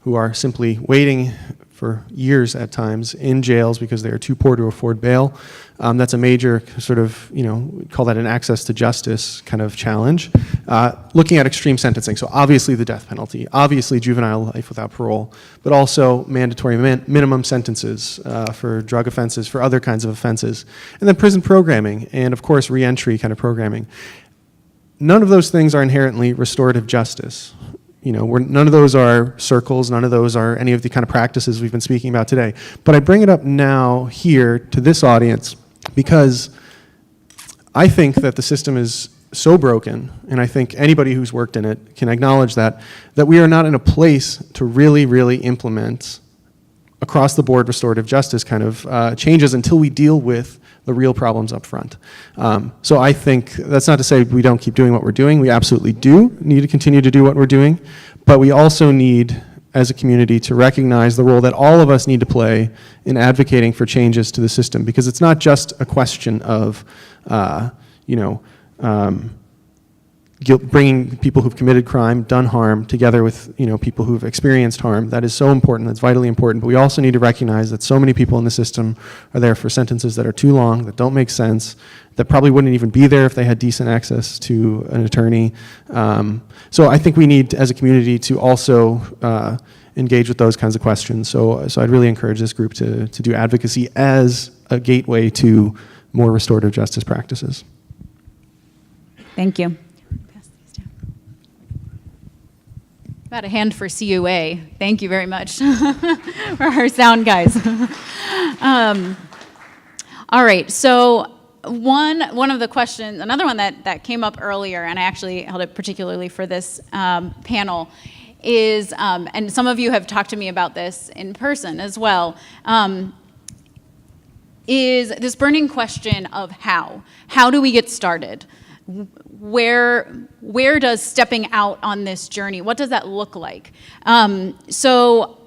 who are simply waiting for years at times in jails because they are too poor to afford bail. That's a major sort of, call that an access to justice kind of challenge. Looking at extreme sentencing, so obviously the death penalty, obviously juvenile life without parole, but also mandatory minimum sentences for drug offenses, for other kinds of offenses, and then prison programming, and of course reentry kind of programming. None of those things are inherently restorative justice. None of those are circles, none of those are any of the kind of practices we've been speaking about today. But I bring it up now here to this audience because I think that the system is so broken, and I think anybody who's worked in it can acknowledge that we are not in a place to really, really implement across the board restorative justice kind of changes until we deal with the real problems up front. So I think that's not to say we don't keep doing what we're doing. We absolutely do need to continue to do what we're doing, but we also need, as a community, to recognize the role that all of us need to play in advocating for changes to the system, because it's not just a question of, bringing people who've committed crime, done harm, together with people who've experienced harm. That is so important. That's vitally important. But we also need to recognize that so many people in the system are there for sentences that are too long, that don't make sense, that probably wouldn't even be there if they had decent access to an attorney. So I think we need, as a community, to also engage with those kinds of questions. So I'd really encourage this group to do advocacy as a gateway to more restorative justice practices. Thank you. Got a hand for CUA. Thank you very much for our sound guys. All right, so one of the questions, another one that came up earlier, and I actually held it particularly for this panel, is, and some of you have talked to me about this in person as well, is this burning question of how. How do we get started? Where does stepping out on this journey, what does that look like? So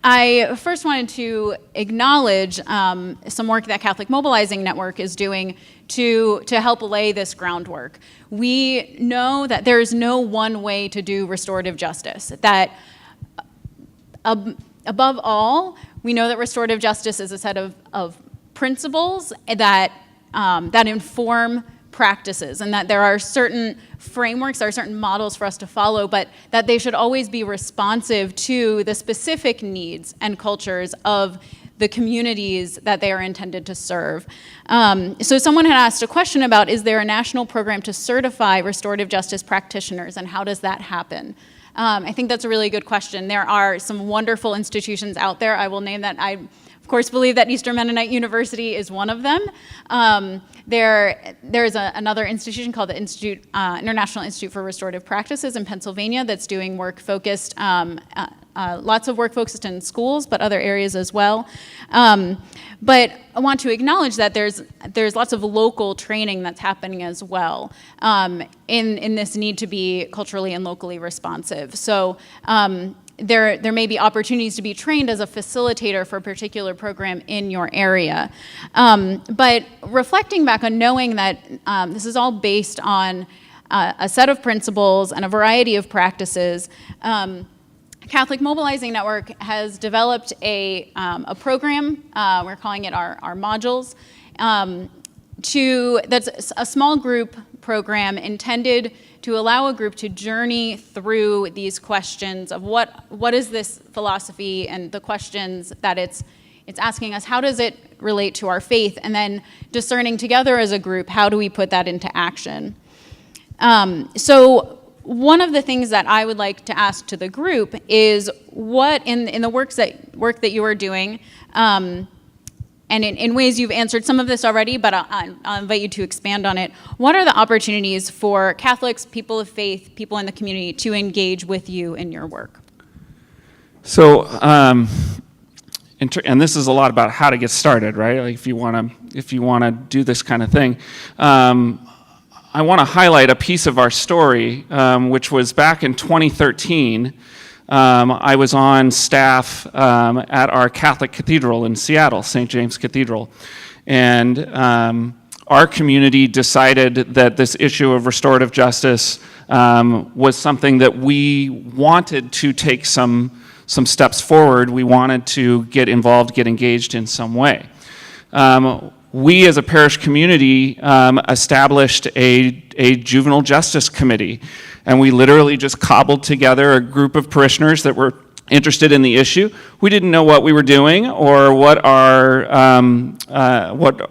I first wanted to acknowledge some work that Catholic Mobilizing Network is doing to help lay this groundwork. We know that there is no one way to do restorative justice, that above all, we know that restorative justice is a set of principles that, that inform practices, and that there are certain frameworks, there are certain models for us to follow, but that they should always be responsive to the specific needs and cultures of the communities that they are intended to serve. So someone had asked a question about, is there a national program to certify restorative justice practitioners, and how does that happen? I think that's a really good question. There are some wonderful institutions out there. I will name that. I, of course, believe that Eastern Mennonite University is one of them. There's another institution called the International Institute for Restorative Practices in Pennsylvania that's doing work focused, lots of work focused in schools, but other areas as well. But I want to acknowledge that there's lots of local training that's happening as well, in this need to be culturally and locally responsive. So there may be opportunities to be trained as a facilitator for a particular program in your area. But reflecting back on knowing that this is all based on a set of principles and a variety of practices, Catholic Mobilizing Network has developed a program, we're calling it our modules, that's a small group program intended to allow a group to journey through these questions of what is this philosophy, and the questions that it's asking us, how does it relate to our faith, and then discerning together as a group, how do we put that into action? So one of the things that I would like to ask to the group is what, in the work that you are doing, and in ways you've answered some of this already, but I'll invite you to expand on it. What are the opportunities for Catholics, people of faith, people in the community to engage with you in your work? So, and this is a lot about how to get started, right? Like if you want to do this kind of thing. I want to highlight a piece of our story, which was back in 2013. I was on staff at our Catholic cathedral in Seattle, St. James Cathedral. And our community decided that this issue of restorative justice was something that we wanted to take some steps forward. We wanted to get involved, get engaged in some way. We as a parish community established a juvenile justice committee, and we literally just cobbled together a group of parishioners that were interested in the issue. We didn't know what we were doing or what our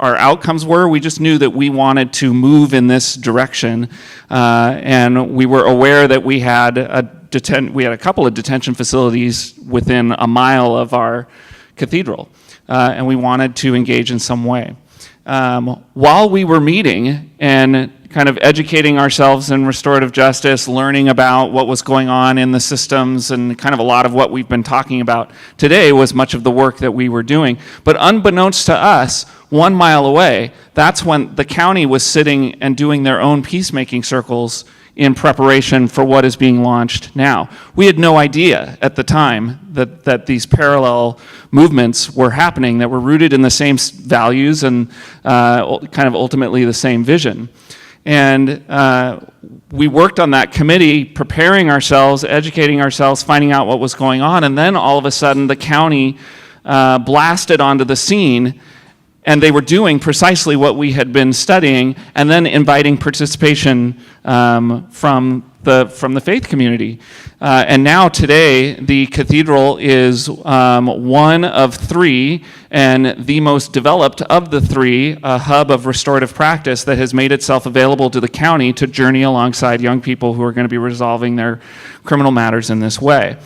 outcomes were. We just knew that we wanted to move in this direction, and we were aware that we had a couple of detention facilities within a mile of our cathedral, and we wanted to engage in some way. While we were meeting and kind of educating ourselves in restorative justice, learning about what was going on in the systems, and kind of a lot of what we've been talking about today was much of the work that we were doing. But unbeknownst to us, 1 mile away, that's when the county was sitting and doing their own peacemaking circles in preparation for what is being launched now. We had no idea at the time that these parallel movements were happening, that were rooted in the same values and kind of ultimately the same vision. And we worked on that committee, preparing ourselves, educating ourselves, finding out what was going on, and then all of a sudden the county blasted onto the scene, and they were doing precisely what we had been studying, and then inviting participation from the faith community. And now today, the cathedral is one of 3, and the most developed of the 3, a hub of restorative practice that has made itself available to the county to journey alongside young people who are going to be resolving their criminal matters in this way.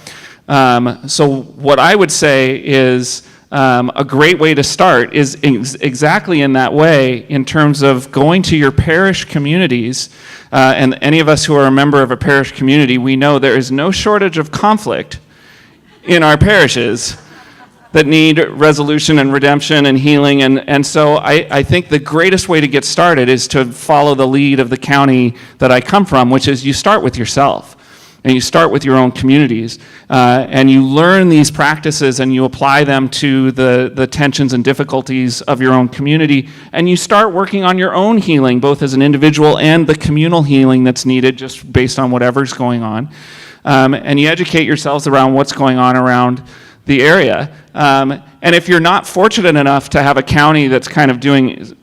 So what I would say is, a great way to start is exactly in that way, in terms of going to your parish communities. And any of us who are a member of a parish community, we know there is no shortage of conflict in our parishes that need resolution and redemption and healing. And so I think the greatest way to get started is to follow the lead of the county that I come from, which is you start with yourself. And you start with your own communities, and you learn these practices and you apply them to the tensions and difficulties of your own community, and you start working on your own healing, both as an individual and the communal healing that's needed just based on whatever's going on. and you educate yourselves around what's going on around the area. And if you're not fortunate enough to have a county that's kind of doing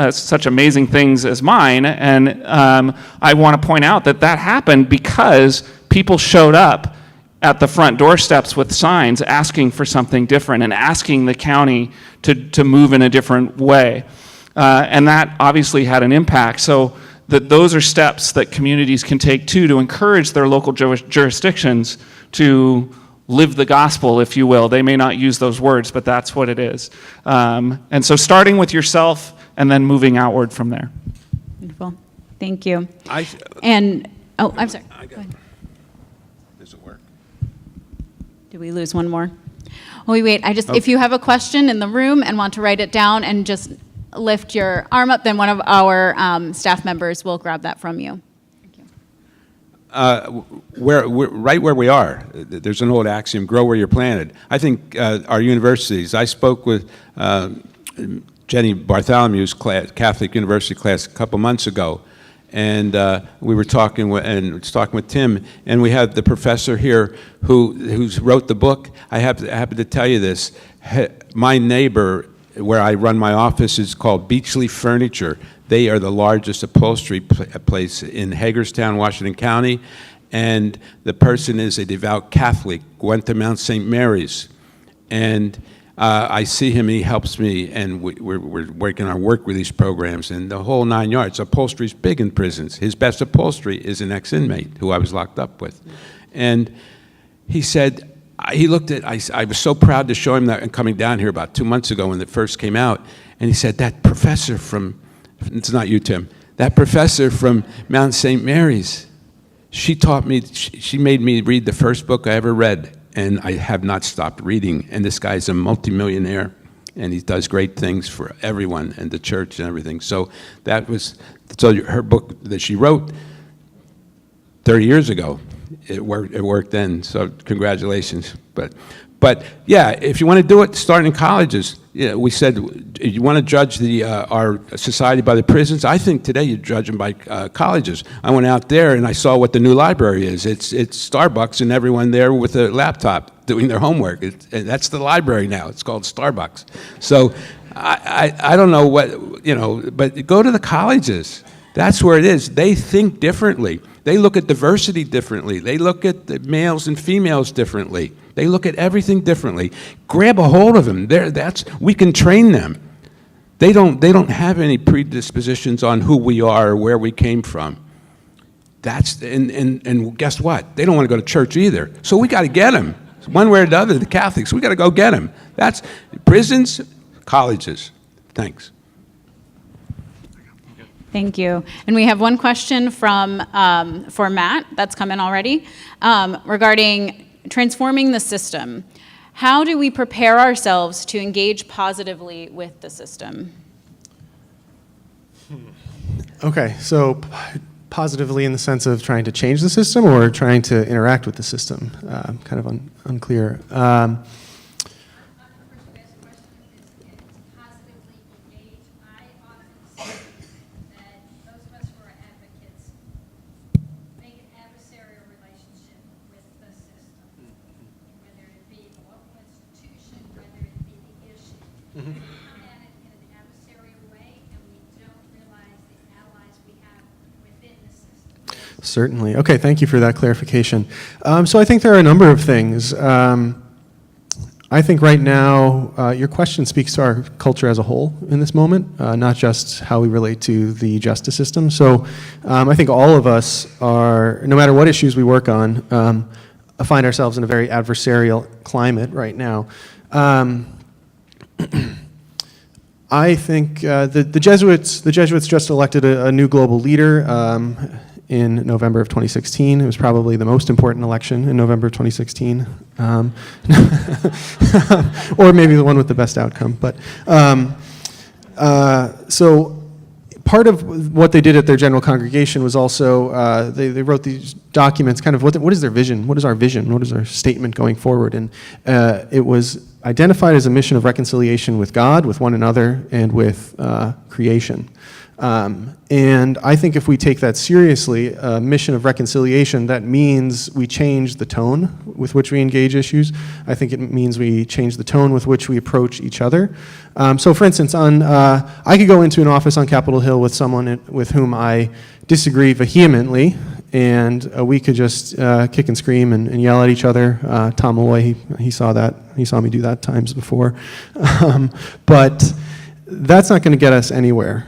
such amazing things as mine, and I want to point out that happened because people showed up at the front doorsteps with signs asking for something different and asking the county to move in a different way. And that obviously had an impact. So those are steps that communities can take too to encourage their local jurisdictions to live the gospel, if you will. They may not use those words, but that's what it is. And so starting with yourself and then moving outward from there. Wonderful. Thank you. I'm sorry. Go ahead. Does it work? Did we lose one more? Oh, wait. If you have a question in the room and want to write it down and just lift your arm up, then one of our staff members will grab that from you. Right where we are, there's an old axiom, grow where you're planted. I think our universities, I spoke with Jenny Bartholomew's Catholic University class a couple months ago, and we were talking with Tim, and we had the professor here who wrote the book. I happen to tell you this. My neighbor, where I run my office, is called Beachleaf Furniture. They are the largest upholstery place in Hagerstown, Washington County, and the person is a devout Catholic, went to Mount St. Mary's, and I see him, he helps me, and we're working our work with these programs, and the whole 9 yards. Upholstery's big in prisons. His best upholstery is an ex-inmate who I was locked up with. And he said, he looked at, I was so proud to show him that, and coming down here about 2 months ago when it first came out, and he said, that professor from, it's not you, Tim, that professor from Mount St. Mary's, she taught me, she made me read the first book I ever read, and I have not stopped reading. And this guy's a multimillionaire, and he does great things for everyone and the church and everything. So so her book that she wrote 30 years ago, it worked then, so congratulations. But yeah, if you want to do it, start in colleges. Yeah, we said, you want to judge our society by the prisons? I think today you judge them by colleges. I went out there and I saw what the new library is. It's Starbucks and everyone there with a laptop doing their homework. And that's the library now. It's called Starbucks. So I don't know what, but go to the colleges. That's where it is. They think differently. They look at diversity differently. They look at the males and females differently. They look at everything differently. Grab a hold of them. We can train them. They don't have any predispositions on who we are or where we came from. And guess what? They don't want to go to church either. So we got to get them. One way or the other, the Catholics, we got to go get them. That's prisons, colleges. Thanks. Thank you. And we have one question for Matt that's come in already regarding transforming the system. How do we prepare ourselves to engage positively with the system? Okay, so positively in the sense of trying to change the system or trying to interact with the system? Kind of unclear. Certainly. Okay, thank you for that clarification. So I think there are a number of things. I think right now, your question speaks to our culture as a whole in this moment, not just how we relate to the justice system. So I think all of us are, no matter what issues we work on, find ourselves in a very adversarial climate right now. I think the Jesuits just elected a new global leader in November of 2016. It was probably the most important election in November of 2016. Or maybe the one with the best outcome. But so part of what they did at their general congregation was also, they wrote these documents, kind of what is their vision? What is our vision? What is our statement going forward? And it was identified as a mission of reconciliation with God, with one another, and with creation. And I think if we take that seriously, a mission of reconciliation, that means we change the tone with which we engage issues. I think it means we change the tone with which we approach each other. So for instance, I could go into an office on Capitol Hill with someone with whom I disagree vehemently, and we could just kick and scream and yell at each other. Tom Malloy, he saw that. He saw me do that times before. But that's not going to get us anywhere.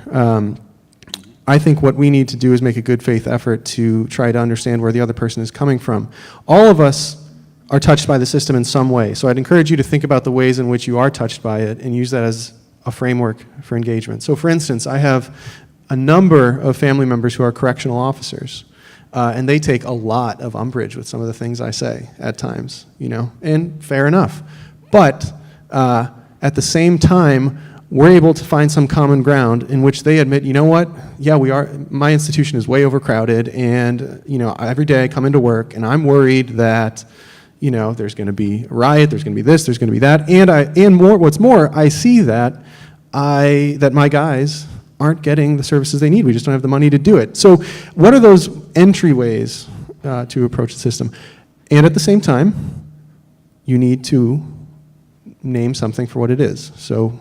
I think what we need to do is make a good faith effort to try to understand where the other person is coming from. All of us are touched by the system in some way, so I'd encourage you to think about the ways in which you are touched by it and use that as a framework for engagement. So for instance, I have a number of family members who are correctional officers, and they take a lot of umbrage with some of the things I say at times, and fair enough. But at the same time, we're able to find some common ground in which they admit, you know what, yeah, my institution is way overcrowded, and every day I come into work and I'm worried that there's going to be a riot, there's going to be this, there's going to be that, what's more, I see that my guys aren't getting the services they need. We just don't have the money to do it. So what are those entryways to approach the system? And at the same time, you need to name something for what it is. So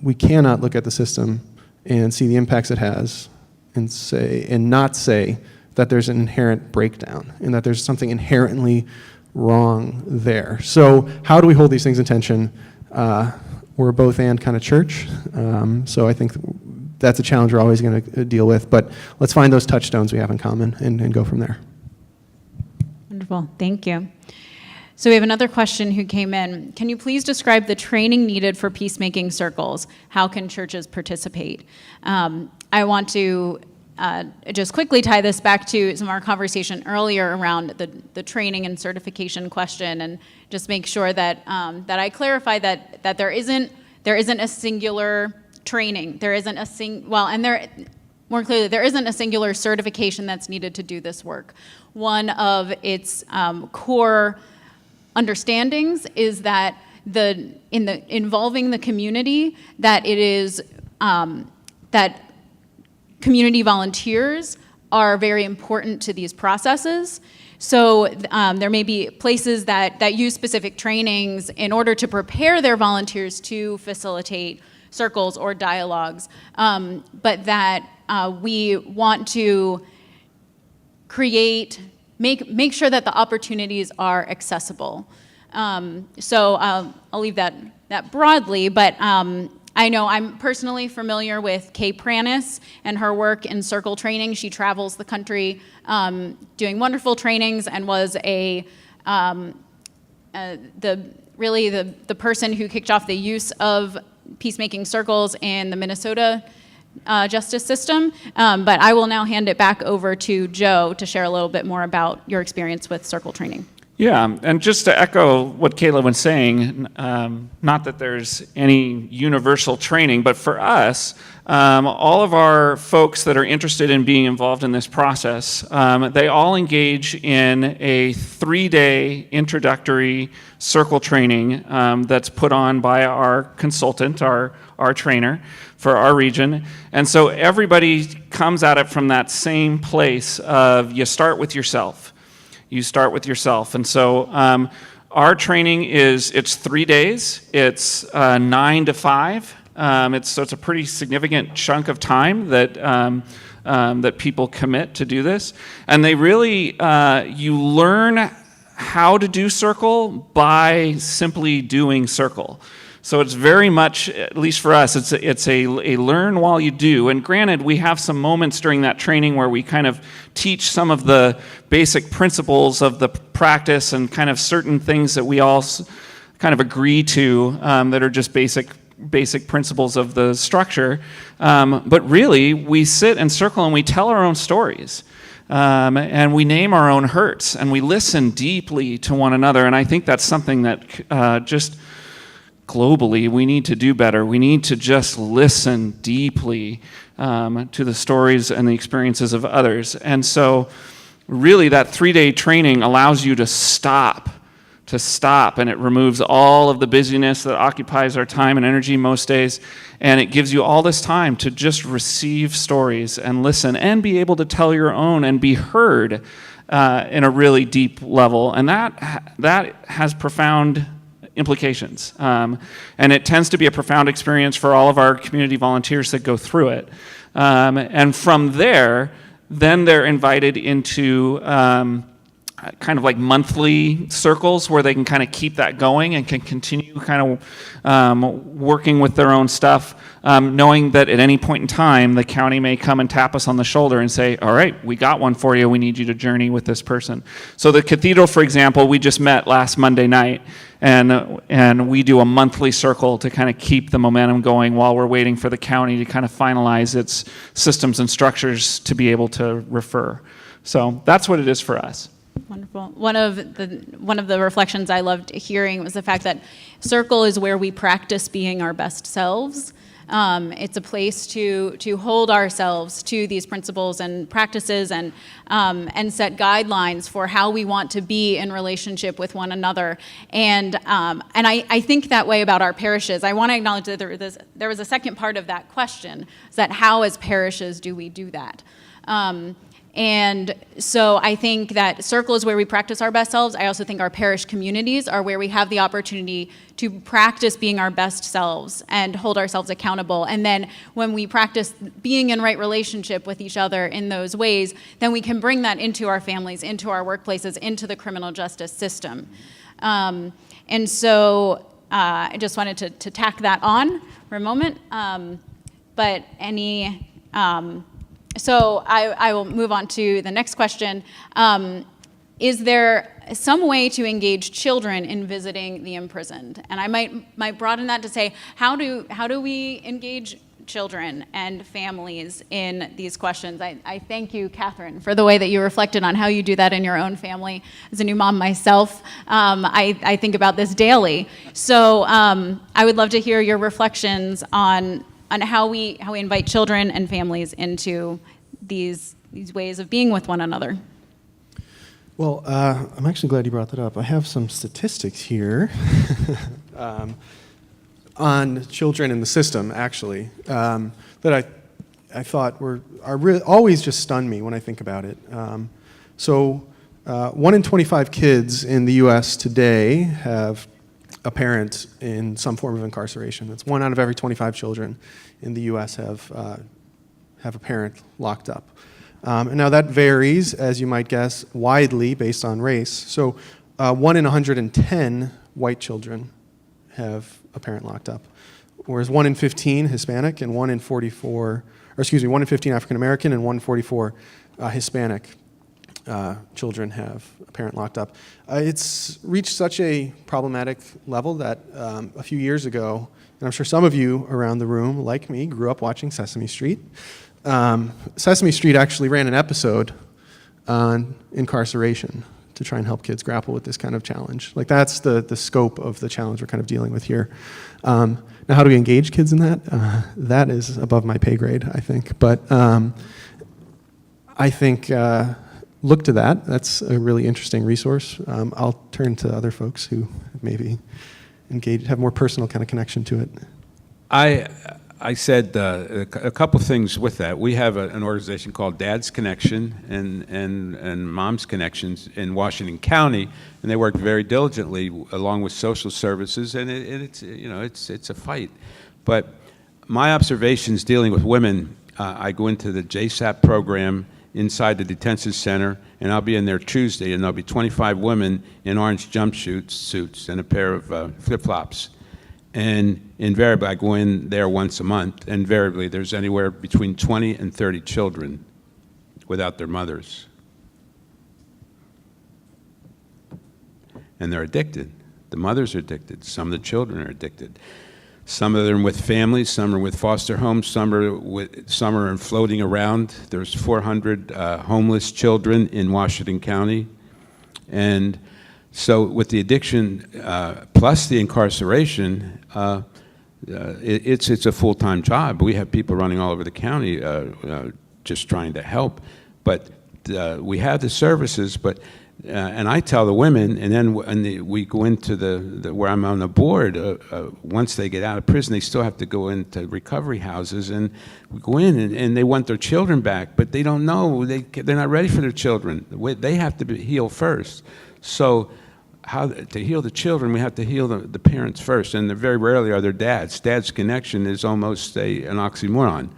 we cannot look at the system and see the impacts it has and not say that there's an inherent breakdown and that there's something inherently wrong there. So how do we hold these things in tension? We're a both and kind of church, so I think that's a challenge we're always going to deal with, but let's find those touchstones we have in common and go from there. Wonderful, thank you. So we have another question who came in. Can you please describe the training needed for peacemaking circles? How can churches participate? I want to just quickly tie this back to some of our conversation earlier around the training and certification question, and just make sure that that I clarify that there isn't a singular training. There isn't more clearly, there isn't a singular certification that's needed to do this work. One of its core understandings is that involving the community, that it is that community volunteers are very important to these processes. So there may be places that use specific trainings in order to prepare their volunteers to facilitate circles or dialogues, but that we want to make sure that the opportunities are accessible. So I'll leave that broadly, but I know I'm personally familiar with Kay Pranis and her work in circle training. She travels the country doing wonderful trainings, and was the person who kicked off the use of peacemaking circles in the Minnesota justice system. But I will now hand it back over to Joe to share a little bit more about your experience with circle training. Yeah, and just to echo what Kayla was saying, not that there's any universal training, but for us, all of our folks that are interested in being involved in this process, they all engage in a 3-day introductory circle training that's put on by our consultant, our trainer for our region. And so everybody comes at it from that same place of you start with yourself. You start with yourself. And so our training it's 3 days. It's 9 to 5. So it's a pretty significant chunk of time that people commit to do this. And they really, you learn how to do circle by simply doing circle. So it's very much, at least for us, it's a learn while you do. And granted, we have some moments during that training where we kind of teach some of the basic principles of the practice and kind of certain things that we all kind of agree to that are just basic principles of the structure. But really, we sit and circle and we tell our own stories. And we name our own hurts and we listen deeply to one another. And I think that's something that just globally, we need to do better. We need to just listen deeply to the stories and the experiences of others. And so really that 3-day training allows you to stop to stop, and it removes all of the busyness that occupies our time and energy most days, and it gives you all this time to just receive stories and listen and be able to tell your own and be heard in a really deep level, and that has profound implications, and it tends to be a profound experience for all of our community volunteers that go through it, and from there, then they're invited into kind of like monthly circles where they can kind of keep that going and can continue kind of working with their own stuff, knowing that at any point in time, the county may come and tap us on the shoulder and say, all right, we got one for you. We need you to journey with this person. So the cathedral, for example, we just met last Monday night, and we do a monthly circle to kind of keep the momentum going while we're waiting for the county to kind of finalize its systems and structures to be able to refer. So that's what it is for us. Wonderful. One of the reflections I loved hearing was the fact that Circle is where we practice being our best selves. It's a place to hold ourselves to these principles and practices and set guidelines for how we want to be in relationship with one another. And I think that way about our parishes. I want to acknowledge that there was a second part of that question, is that how as parishes do we do that? And so I think that Circle is where we practice our best selves. I also think our parish communities are where we have the opportunity to practice being our best selves and hold ourselves accountable. And then when we practice being in right relationship with each other in those ways, then we can bring that into our families, into our workplaces, into the criminal justice system. And so I just wanted to tack that on for a moment. So I will move on to the next question. Is there some way to engage children in visiting the imprisoned? And I might broaden that to say, how do we engage children and families in these questions? I thank you, Catherine, for the way that you reflected on how you do that in your own family. As a new mom myself, I think about this daily. So I would love to hear your reflections on how we invite children and families into these ways of being with one another. Well, I'm actually glad you brought that up. I have some statistics here on children in the system, actually, that I thought always just stun me when I think about it. So 1 in 25 kids in the U.S. today have a parent in some form of incarceration. That's 1 out of every 25 children in the U.S. have a parent locked up. And now that varies, as you might guess, widely based on race. So 1 in 110 white children have a parent locked up, whereas 1 in 15 Hispanic and 1 in 15 African American and 1 in 44 Hispanic children have a parent locked up. It's reached such a problematic level that a few years ago, and I'm sure some of you around the room, like me, grew up watching Sesame Street. Sesame Street actually ran an episode on incarceration to try and help kids grapple with this kind of challenge. Like, that's the scope of the challenge we're kind of dealing with here. Now, how do we engage kids in that? That is above my pay grade, I think. But I think look to that. That's a really interesting resource. I'll turn to other folks who maybe have more personal kind of connection to it. I said a couple things with that. We have an organization called Dad's Connection and Mom's Connections in Washington County, and they work very diligently along with social services, and it's a fight. But my observations dealing with women, I go into the JSAP program inside the detention center, and I'll be in there Tuesday, and there'll be 25 women in orange jumpsuits and a pair of flip-flops. And invariably, I go in there once a month. Invariably, there's anywhere between 20 and 30 children without their mothers. And they're addicted. The mothers are addicted. Some of the children are addicted. Some of them with families, some are with foster homes, some are floating around. There's 400 homeless children in Washington County. And so with the addiction plus the incarceration, it's a full-time job. We have people running all over the county just trying to help. But we have the services, but And I tell the women, and then we go into where I'm on the board. Once they get out of prison, they still have to go into recovery houses, and we go in, and they want their children back, but they don't know. They're not ready for their children. They have to heal first. So how to heal the children, we have to heal the parents first, and very rarely are their dads. Dad's connection is almost an oxymoron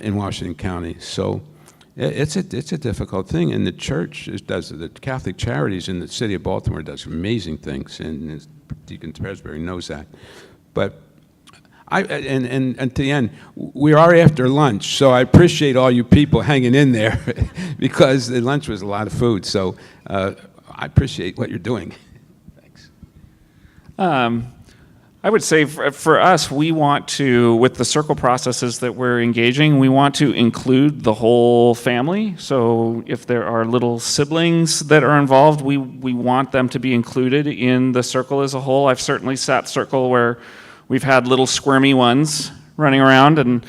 in Washington County. So it's a difficult thing, and the church the Catholic Charities in the city of Baltimore does amazing things, and Deacon Presbury knows that. But and to the end, we are after lunch, so I appreciate all you people hanging in there because the lunch was a lot of food. So I appreciate what you're doing. Thanks. I would say for us, we want to, with the circle processes that we're engaging, we want to include the whole family. So if there are little siblings that are involved, we want them to be included in the circle as a whole. I've certainly sat circle where we've had little squirmy ones running around, and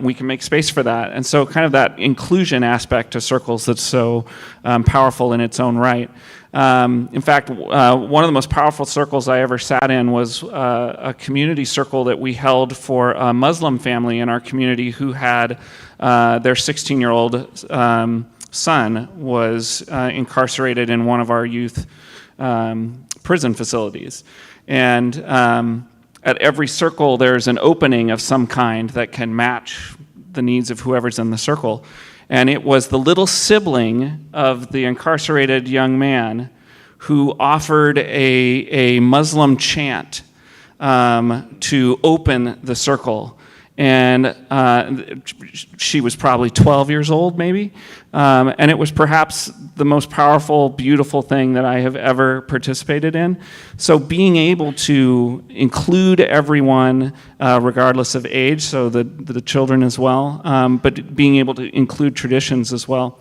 we can make space for that. And so kind of that inclusion aspect to circles that's so powerful in its own right. In fact, one of the most powerful circles I ever sat in was a community circle that we held for a Muslim family in our community who had their 16-year-old son was incarcerated in one of our youth prison facilities. And at every circle, there's an opening of some kind that can match the needs of whoever's in the circle. And it was the little sibling of the incarcerated young man who offered a Muslim chant to open the circle. And she was probably 12 years old, maybe. And it was perhaps the most powerful, beautiful thing that I have ever participated in. So being able to include everyone, regardless of age, so the children as well, but being able to include traditions as well.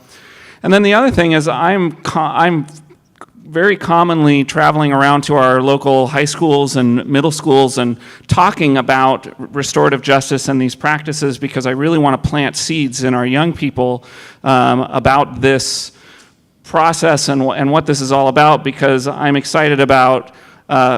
And then the other thing is I'm very commonly traveling around to our local high schools and middle schools and talking about restorative justice and these practices because I really want to plant seeds in our young people about this process and what this is all about, because I'm excited about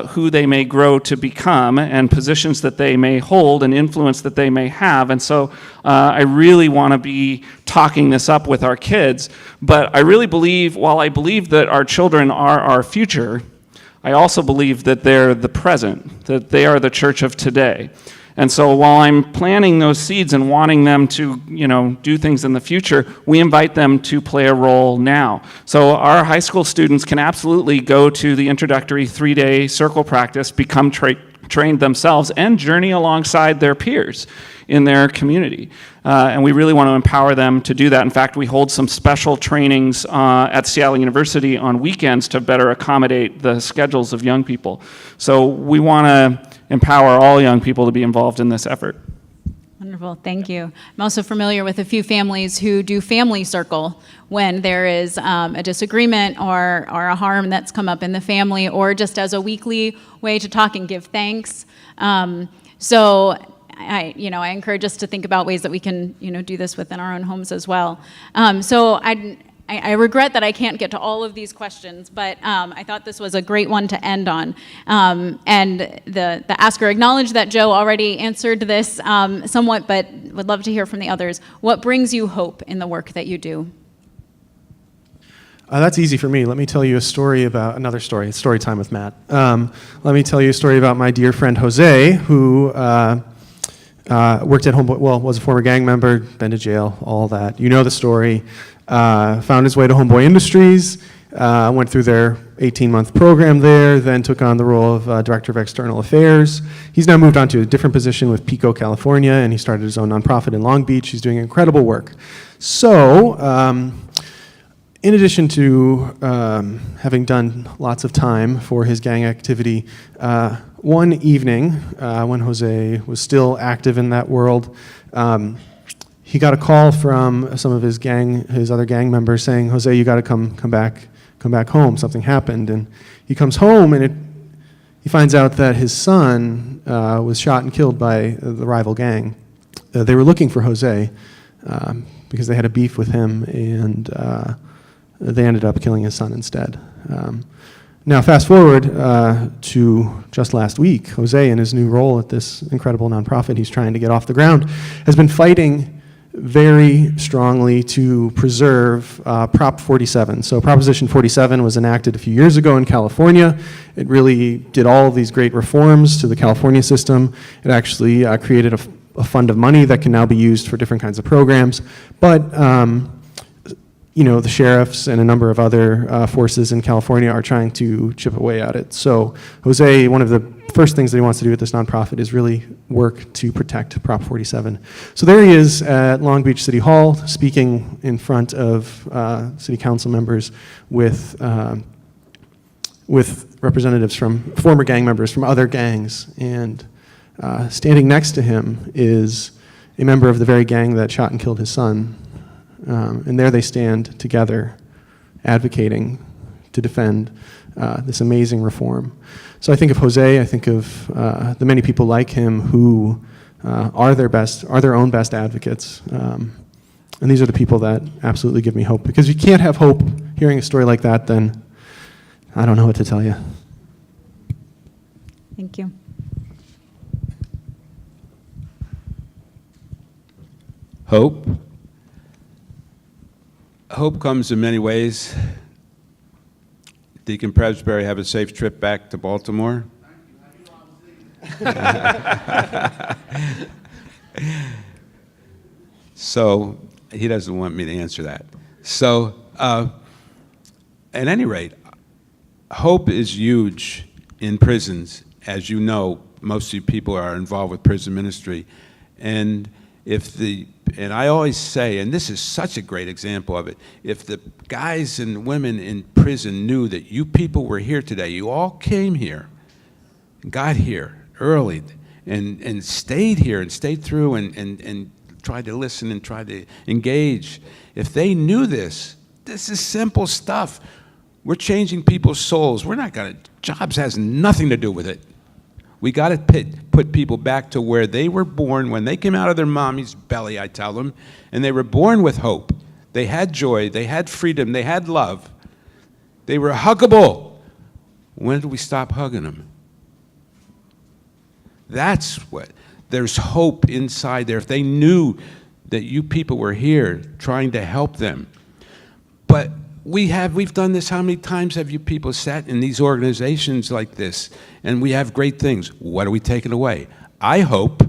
who they may grow to become and positions that they may hold and influence that they may have. And so I really want to be talking this up with our kids. But I really believe, while I believe that our children are our future, I also believe that they're the present, that they are the church of today. And so while I'm planting those seeds and wanting them to, do things in the future, we invite them to play a role now. So our high school students can absolutely go to the introductory 3-day circle practice, become trained themselves, and journey alongside their peers in their community. And we really want to empower them to do that. In fact, we hold some special trainings at Seattle University on weekends to better accommodate the schedules of young people. So we want to empower all young people to be involved in this effort. Wonderful, thank you. I'm also familiar with a few families who do family circle when there is a disagreement or a harm that's come up in the family, or just as a weekly way to talk and give thanks. So I encourage us to think about ways that we can, do this within our own homes as well. So I regret that I can't get to all of these questions, but I thought this was a great one to end on. And the asker acknowledged that Joe already answered this somewhat, but would love to hear from the others. What brings you hope in the work that you do? That's easy for me. Let me tell you a story about another story. It's story time with Matt. Let me tell you a story about my dear friend Jose, who worked at Homeboy, was a former gang member, been to jail, all that. You know the story. Found his way to Homeboy Industries, went through their 18-month program there, then took on the role of Director of External Affairs. He's now moved on to a different position with Pico, California, and he started his own nonprofit in Long Beach. He's doing incredible work. So, in addition to having done lots of time for his gang activity, one evening when Jose was still active in that world, he got a call from some of his other gang members saying, "Jose, you got to come back home. Something happened." And he comes home and he finds out that his son was shot and killed by the rival gang. They were looking for Jose because they had a beef with him, and they ended up killing his son instead. Now, fast forward to just last week, Jose, in his new role at this incredible nonprofit he's trying to get off the ground, has been fighting very strongly to preserve Prop 47. So Proposition 47 was enacted a few years ago in California. It really did all of these great reforms to the California system. It actually created a fund of money that can now be used for different kinds of programs. But the sheriffs and a number of other forces in California are trying to chip away at it. So Jose, one of the first things that he wants to do with this nonprofit is really work to protect Prop 47. So there he is at Long Beach City Hall speaking in front of city council members with representatives from former gang members from other gangs. And standing next to him is a member of the very gang that shot and killed his son. And there they stand together, advocating to defend this amazing reform. So I think of Jose, I think of the many people like him who are their own best advocates. And these are the people that absolutely give me hope. Because if you can't have hope hearing a story like that, then I don't know what to tell you. Thank you. Hope. Hope comes in many ways. Deacon Presbury, have a safe trip back to Baltimore. So he doesn't want me to answer that. So at any rate, hope is huge in prisons. As you know, most of you people are involved with prison ministry. And I always say, and this is such a great example of it, if the guys and women in prison knew that you people were here today, you all came here, got here early, and stayed here and stayed through and tried to listen and tried to engage. If they knew this is simple stuff. We're changing people's souls. Jobs has nothing to do with it. We got to put people back to where they were born when they came out of their mommy's belly, I tell them, and they were born with hope. They had joy, they had freedom, they had love. They were huggable. When did we stop hugging them? There's hope inside there. If they knew that you people were here trying to help them. But we've done this. How many times have you people sat in these organizations like this and we have great things? What are we taking away? I hope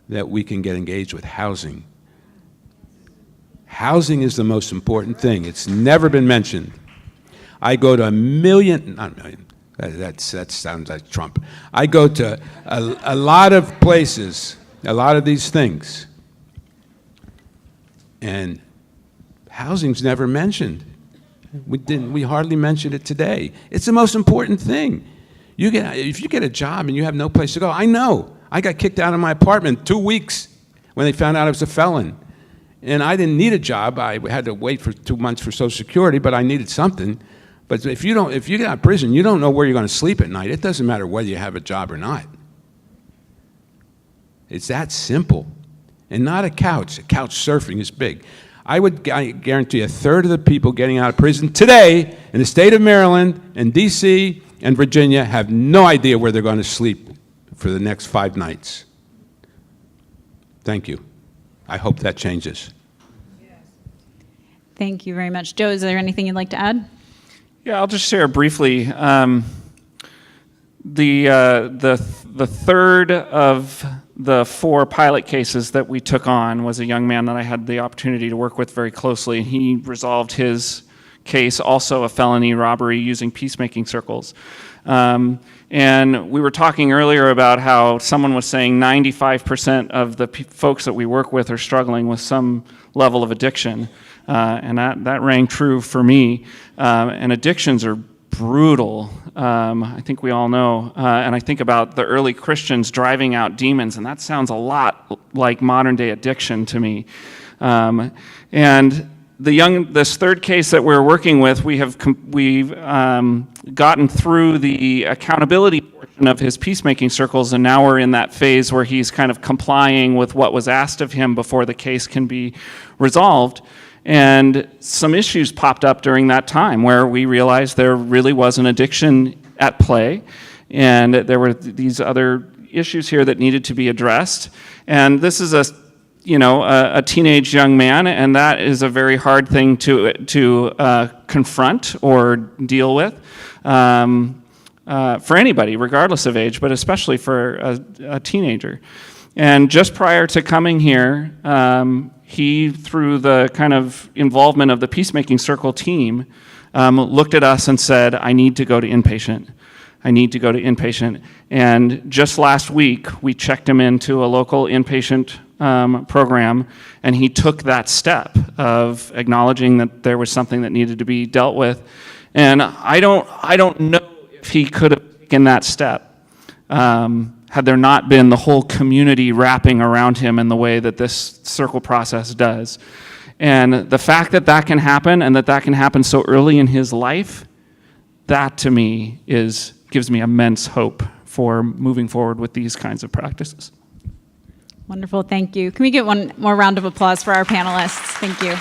that we can get engaged with housing. Housing is the most important thing. It's never been mentioned. I go to that sounds like Trump. I go to a lot of places, a lot of these things, and housing's never mentioned. We hardly mentioned it today. It's the most important thing. If you get a job and you have no place to go, I know. I got kicked out of my apartment 2 weeks when they found out I was a felon. And I didn't need a job. I had to wait for 2 months for Social Security, but I needed something. But if you get out of prison, you don't know where you're going to sleep at night. It doesn't matter whether you have a job or not. It's that simple. And not a couch. Couch surfing is big. I would guarantee a third of the people getting out of prison today in the state of Maryland and D.C. and Virginia have no idea where they're going to sleep for the next 5 nights. Thank you. I hope that changes. Thank you very much. Joe, is there anything you'd like to add? Yeah, I'll just share briefly. The third of the 4 pilot cases that we took on was a young man that I had the opportunity to work with very closely. He resolved his case, also a felony robbery using peacemaking circles. And we were talking earlier about how someone was saying 95% of the folks that we work with are struggling with some level of addiction. And that rang true for me. And addictions are brutal. I think we all know. And I think about the early Christians driving out demons, and that sounds a lot like modern day addiction to me. And this third case that we're working with, we've gotten through the accountability portion of his peacemaking circles, and now we're in that phase where he's kind of complying with what was asked of him before the case can be resolved. And some issues popped up during that time where we realized there really was an addiction at play, and there were these other issues here that needed to be addressed. And this is a teenage young man, and that is a very hard thing to confront or deal with for anybody, regardless of age, but especially for a teenager. And just prior to coming here, he, through the kind of involvement of the Peacemaking Circle team, looked at us and said, I need to go to inpatient. I need to go to inpatient. And just last week, we checked him into a local inpatient program, and he took that step of acknowledging that there was something that needed to be dealt with. And I don't know if he could have taken that step had there not been the whole community wrapping around him in the way that this circle process does. And the fact that that can happen, and that can happen so early in his life, that to me gives me immense hope for moving forward with these kinds of practices. Wonderful, thank you. Can we get one more round of applause for our panelists? Thank you.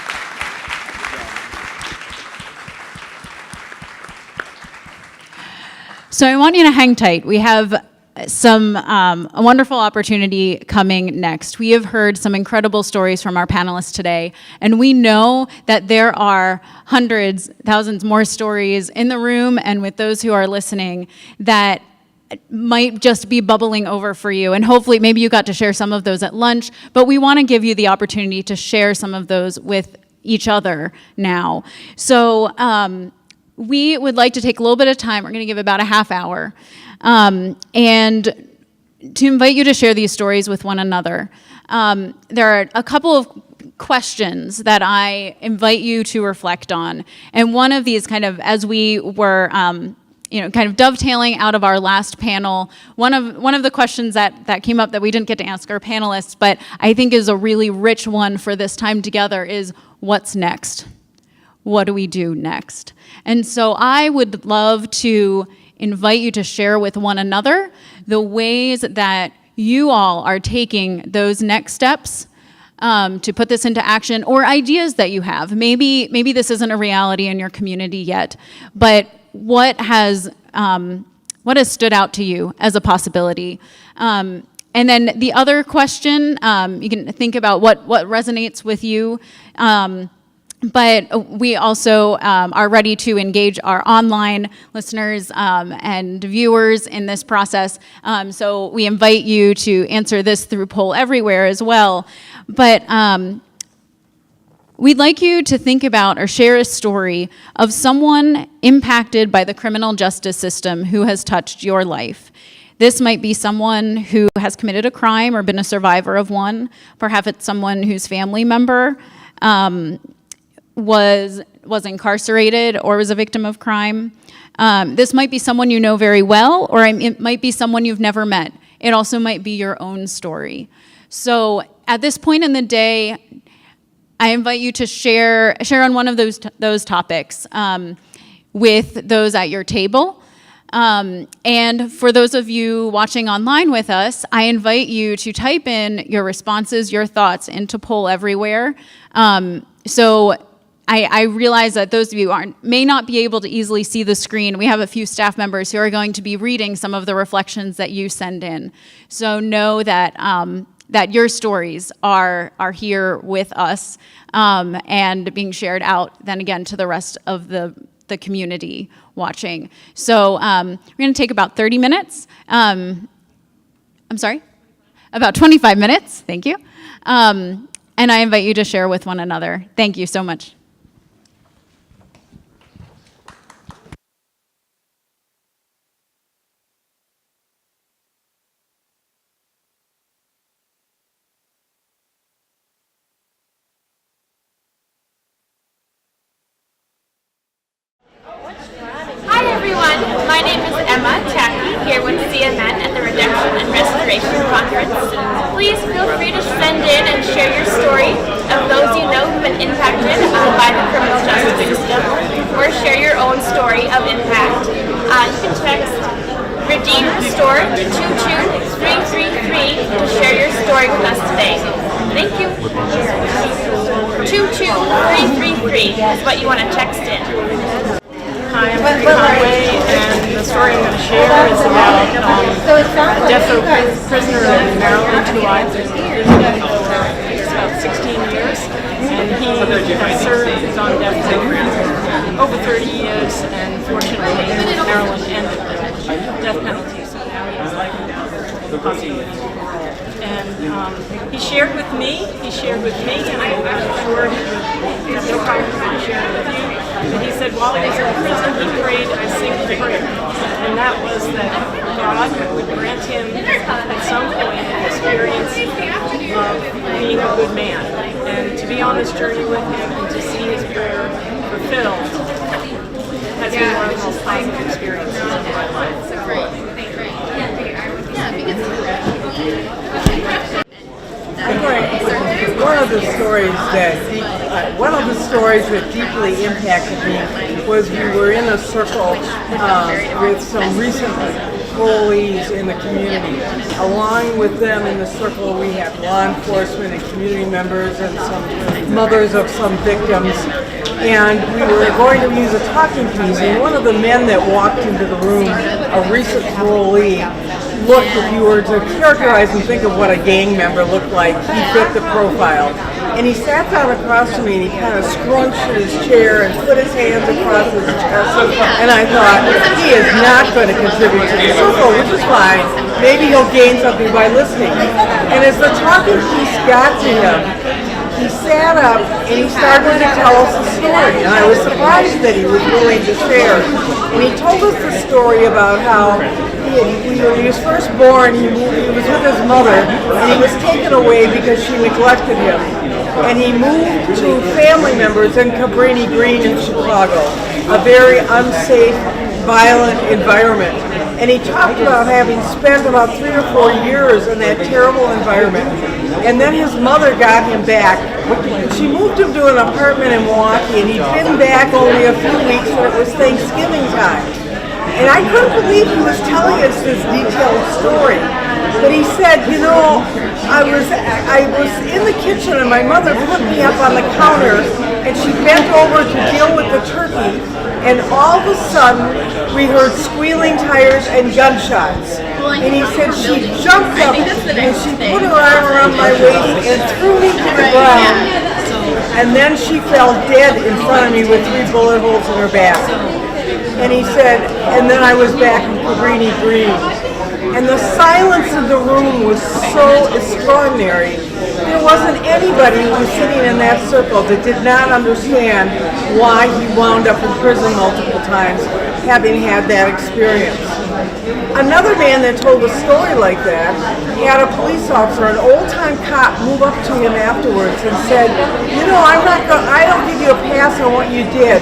So I want you to hang tight. We have a wonderful opportunity coming next. We have heard some incredible stories from our panelists today, and we know that there are hundreds, thousands more stories in the room and with those who are listening that might just be bubbling over for you. And hopefully, maybe you got to share some of those at lunch, but we want to give you the opportunity to share some of those with each other now. So we would like to take a little bit of time. We're going to give about a half hour. And to invite you to share these stories with one another. There are a couple of questions that I invite you to reflect on. And one of these kind of, as we were, kind of dovetailing out of our last panel, one of the questions that came up that we didn't get to ask our panelists, but I think is a really rich one for this time together is, what's next? What do we do next? And so I would love to invite you to share with one another the ways that you all are taking those next steps to put this into action, or ideas that you have. Maybe this isn't a reality in your community yet, but what has stood out to you as a possibility? And then the other question, you can think about what resonates with you. But we also are ready to engage our online listeners and viewers in this process. So we invite you to answer this through Poll Everywhere as well. But we'd like you to think about or share a story of someone impacted by the criminal justice system who has touched your life. This might be someone who has committed a crime or been a survivor of one. Perhaps it's someone whose family member was incarcerated or was a victim of crime. This might be someone you know very well, or it might be someone you've never met. It also might be your own story. So at this point in the day, I invite you to share on one of those topics with those at your table. And for those of you watching online with us, I invite you to type in your responses, your thoughts into Poll Everywhere. So I realize that those of you may not be able to easily see the screen. We have a few staff members who are going to be reading some of the reflections that you send in. So know that that your stories are here with us and being shared out then again to the rest of the community watching. So we're going to take about 30 minutes. I'm sorry? About 25 minutes. Thank you. And I invite you to share with one another. Thank you so much. Hi everyone, my name is Emma Tacky, here with CNN at the Redemption and Restoration Conference. Please feel free to send in and share your story of those you know who've been impacted by the criminal justice system, or share your own story of impact. You can text Redeem Restore to 22333 to share your story with us today. Thank you. 22333 is what you want to text in. Hi, I'm Conway, and the story I'm going to share is about a death row prisoner in Maryland who I've been visiting for about 16 years, and he has served on death row for over 30 years, and fortunately Maryland ended the death penalty, so now he has life without possibility. And he shared with me, and I'm sure he would have no problem sharing with you. And he said while he was in prison, he prayed a single prayer, and that was that God would grant him at some point an experience of being a good man, and to be on this journey with him and to see his prayer fulfilled has been one of the most positive experiences of my life. One of the stories that deeply impacted me was we were in a circle with some recent parolees in the community. Along with them in the circle, we had law enforcement and community members and some mothers of some victims. And we were going to use a talking piece, and one of the men that walked into the room, a recent parolee, looked, if you were to characterize and think of what a gang member looked like, he fit the profile. And he sat down across from me and he kind of scrunched his chair and put his hands across his chest. And I thought, he is not going to contribute to the circle, which is fine. Maybe he'll gain something by listening. And as the talking piece got to him, he sat up and he started to tell us a story. And I was surprised that he was willing to share. And he told us the story about how when he was first born, he was with his mother, and he was taken away because she neglected him. And he moved to family members in Cabrini Green in Chicago, a very unsafe, violent environment. And he talked about having spent about 3 or 4 years in that terrible environment. And then his mother got him back. She moved him to an apartment in Milwaukee, and he'd been back only a few weeks when it was Thanksgiving time. And I couldn't believe he was telling us this detailed story. But he said, you know, I was in the kitchen and my mother put me up on the counter and she bent over to deal with the turkey, and all of a sudden we heard squealing tires and gunshots. And he said she jumped up and she put her arm around my waist and threw me to the ground. And then she fell dead in front of me with 3 bullet holes in her back. And he said, and then I was back in Cabrini Green. And the silence in the room was so extraordinary. There wasn't anybody who was sitting in that circle that did not understand why he wound up in prison multiple times, having had that experience. Another man that told a story like that had a police officer, an old-time cop, move up to him afterwards and said, you know, I don't give you a pass on what you did,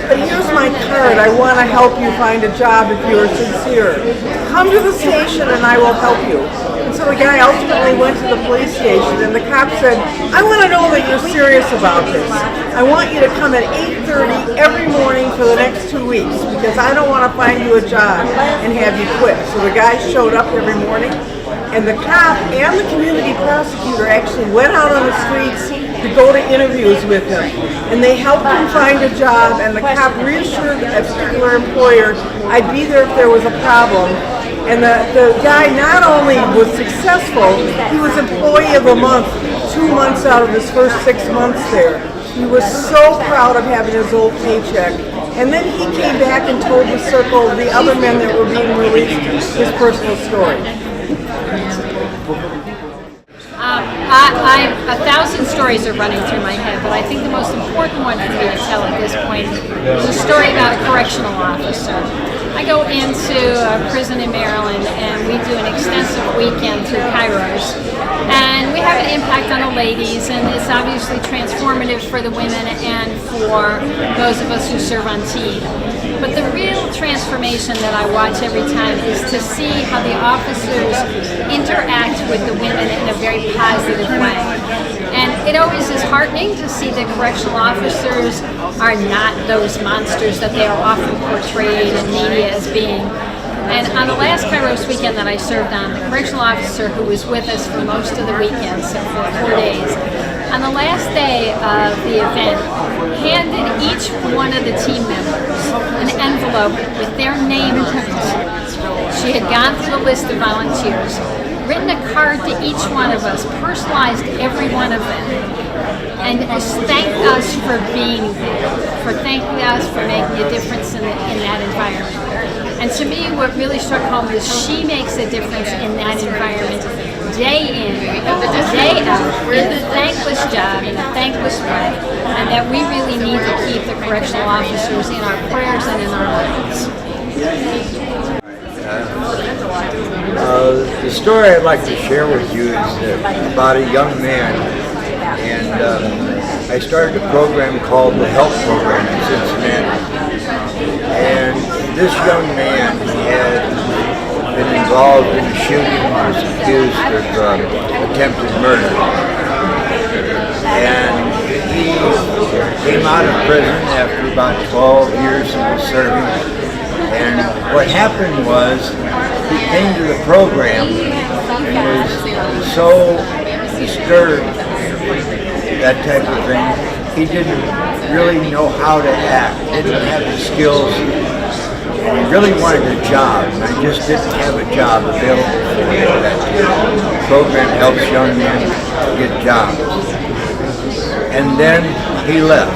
but here's my card. I want to help you find a job if you are sincere. Come to the station and I will help you. And so the guy ultimately went to the police station, and the cop said, I want to know that you're serious about this. I want you to come at 8:30 every morning for the next 2 weeks, because I don't want to find you a job and have you quit. So the guy showed up every morning, and the cop and the community prosecutor actually went out on the streets to go to interviews with him. And they helped him find a job, and the cop reassured a particular employer, I'd be there if there was a problem. And the guy not only was successful, he was employee of the month 2 months out of his first 6 months there. He was so proud of having his old paycheck. And then he came back and told the circle, the other men that were being released, his personal story. 1,000 stories are running through my head, but I think the most important one for me to tell at this point is a story about a correctional officer. I go into a prison in Maryland, and we do an extensive weekend through Kairos. And we have an impact on the ladies, and it's obviously transformative for the women and for those of us who serve on team. But the real transformation that I watch every time is to see how the officers interact with the women in a very positive way. And it always is heartening to see that correctional officers are not those monsters that they are often portrayed in media as being. And on the last Kairos weekend that I served on, the correctional officer who was with us for most of the weekend, so for 4 days, on the last day of the event, handed each one of the team members an envelope with their name on it. She had gone through the list of volunteers, written a card to each one of us, personalized every one of them, and just thanked us for being there, for thanking us for making a difference in that environment. And to me, what really struck home is she makes a difference in that environment day in, day out, in a thankless job, in a thankless life, and that we really need to keep the correctional officers in our prayers and in our lives. The story I'd like to share with you is about a young man, and I started a program called the HELP Program in Cincinnati. And this young man had been involved in a shooting and was accused of attempted murder. And he came out of prison after about 12 years of serving. And what happened was he came to the program and was so disturbed, that type of thing. He didn't really know how to act, didn't have the skills. He really wanted a job, and I just didn't have a job available for him. That program helps young men get jobs. And then he left.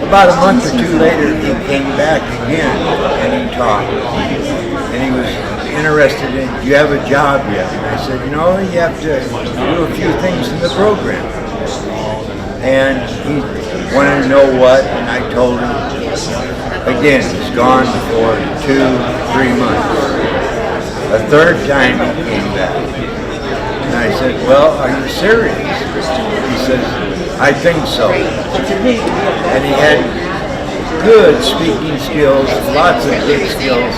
About a month or two later, he came back again, and he talked. And he was interested in, do you have a job yet? And I said, no, you have to do a few things in the program. And he wanted to know what, and I told him. Again, he's gone for 2-3 months. A third time he came back. And I said, well, are you serious? He says, I think so. And he had good speaking skills, lots of good skills.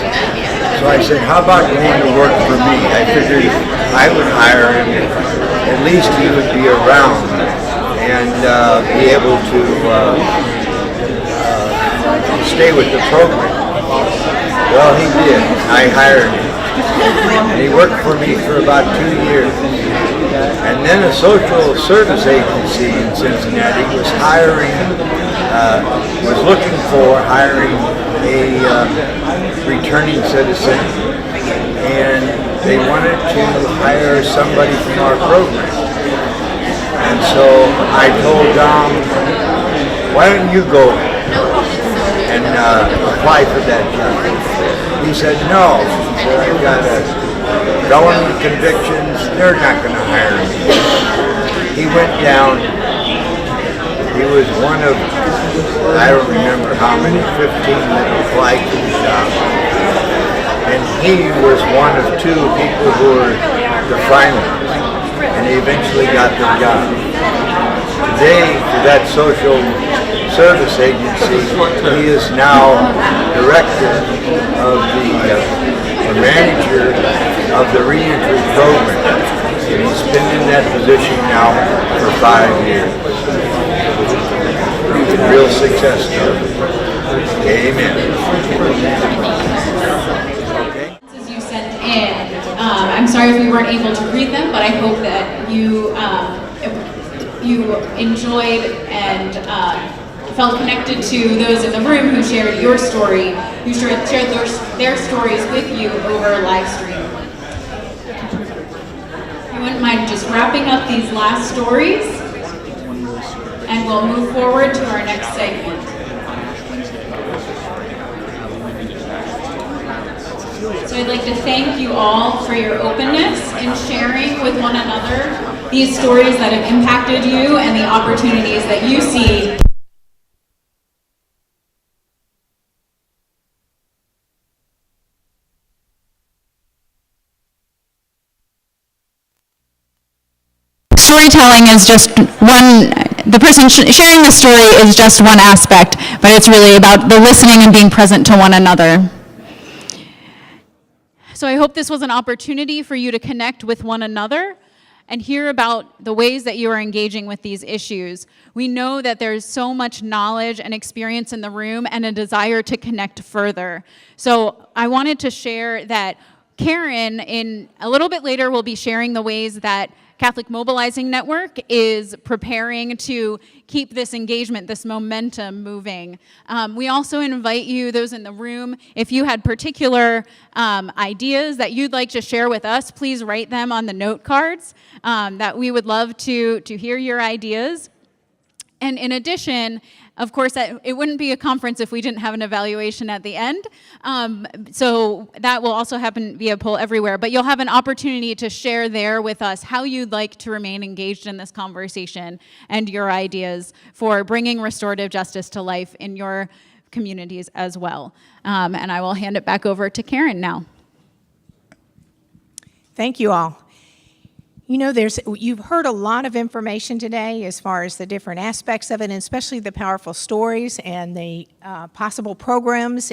So I said, how about going to work for me? I figured I would hire him. At least he would be around and be able to stay with the program. Well, he did. I hired him. And he worked for me for about 2 years. And then a social service agency in Cincinnati was looking for hiring a returning citizen, and they wanted to hire somebody from our program. And so I told Dom, why don't you go and apply for that job? He said, no. He said, I've got felony convictions. They're not going to hire me. He went down. He was one of, I don't remember how many, 15 that applied for the job. And he was one of 2 people who were the finalists. And he eventually got the job. Today, for that social service agency, he is now director of the manager of the reentry program. And he's been in that position now for 5 years. He's a real success story. Amen. You sent in. I'm sorry if we weren't able to read them, but I hope that you enjoyed and felt connected to those in the room who shared your story, who shared their stories with you over live stream. If you wouldn't mind just wrapping up these last stories, and we'll move forward to our next segment. So I'd like to thank you all for your openness in sharing with one another these stories that have impacted you and the opportunities that you see. Storytelling is just one, the person sharing the story is just one aspect, but it's really about the listening and being present to one another. So I hope this was an opportunity for you to connect with one another and hear about the ways that you are engaging with these issues. We know that there's so much knowledge and experience in the room and a desire to connect further. So I wanted to share that Karen, in a little bit later, will be sharing the ways that Catholic Mobilizing Network is preparing to keep this engagement, this momentum moving. We also invite you, those in the room, if you had particular ideas that you'd like to share with us, please write them on the note cards, that we would love to hear your ideas. And in addition, of course, it wouldn't be a conference if we didn't have an evaluation at the end. So that will also happen via poll everywhere. But you'll have an opportunity to share there with us how you'd like to remain engaged in this conversation and your ideas for bringing restorative justice to life in your communities as well. And I will hand it back over to Karen now. Thank you all. You know, you've heard a lot of information today as far as the different aspects of it, and especially the powerful stories and the possible programs.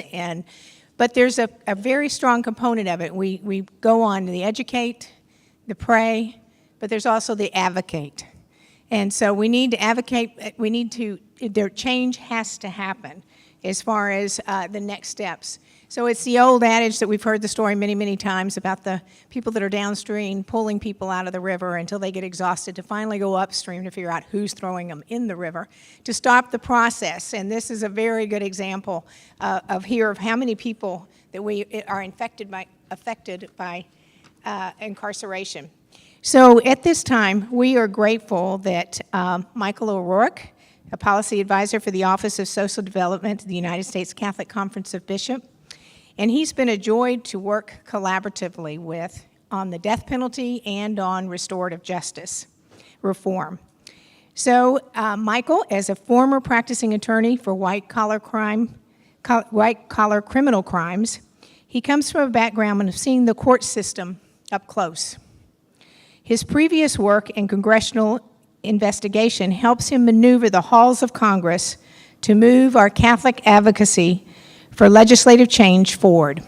But there's a very strong component of it. We go on to the educate, the pray, but there's also the advocate. And so we need to advocate. Their change has to happen as far as the next steps. So it's the old adage that we've heard the story many, many times about the people that are downstream pulling people out of the river until they get exhausted to finally go upstream to figure out who's throwing them in the river to stop the process. And this is a very good example of how many people that we are affected by incarceration. So at this time, we are grateful that Michael O'Rourke, a policy advisor for the Office of Social Development at the United States Catholic Conference of Bishops, and he's been a joy to work collaboratively with on the death penalty and on restorative justice reform. So Michael, as a former practicing attorney for white-collar criminal crimes, he comes from a background of seeing the court system up close. His previous work in congressional investigation helps him maneuver the halls of Congress to move our Catholic advocacy for legislative change forward.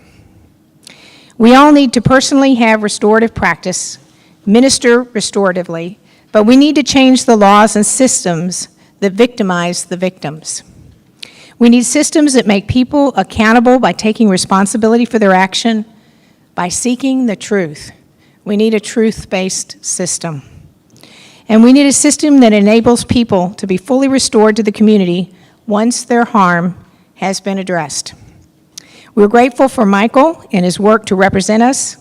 We all need to personally have restorative practice, minister restoratively, but we need to change the laws and systems that victimize the victims. We need systems that make people accountable by taking responsibility for their action, by seeking the truth. We need a truth-based system. And we need a system that enables people to be fully restored to the community once their harm has been addressed. We're grateful for Michael and his work to represent us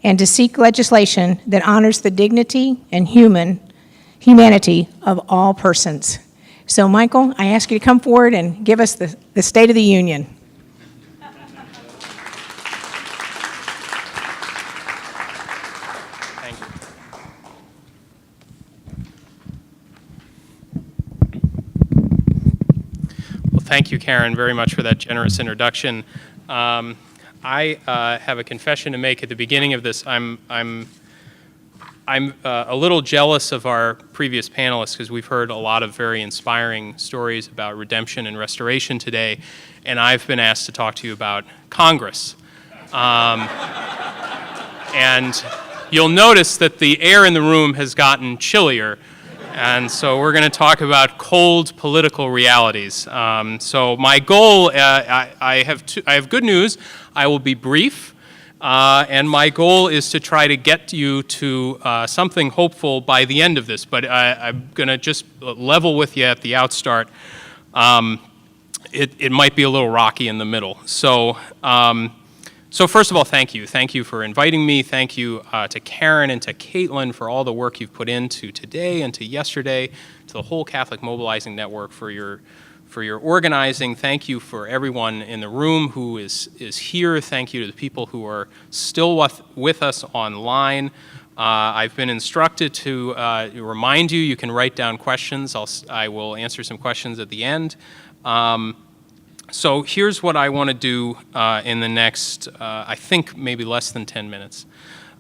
and to seek legislation that honors the dignity and humanity of all persons. So Michael, I ask you to come forward and give us the State of the Union. Thank you. Well, thank you, Karen, very much for that generous introduction. I have a confession to make at the beginning of this. I'm a little jealous of our previous panelists because we've heard a lot of very inspiring stories about redemption and restoration today, and I've been asked to talk to you about Congress. And you'll notice that the air in the room has gotten chillier. And so we're going to talk about cold political realities. So my goal, I have good news. I will be brief, and my goal is to try to get you to something hopeful by the end of this. But I'm going to just level with you at the outstart. It might be a little rocky in the middle. So first of all, thank you. Thank you for inviting me. Thank you to Karen and to Caitlin for all the work you've put into today and to yesterday, to the whole Catholic Mobilizing Network for your organizing. Thank you for everyone in the room who is here. Thank you to the people who are still with us online. I've been instructed to remind you, you can write down questions. I will answer some questions at the end. So here's what I want to do in the next, I think, maybe less than 10 minutes.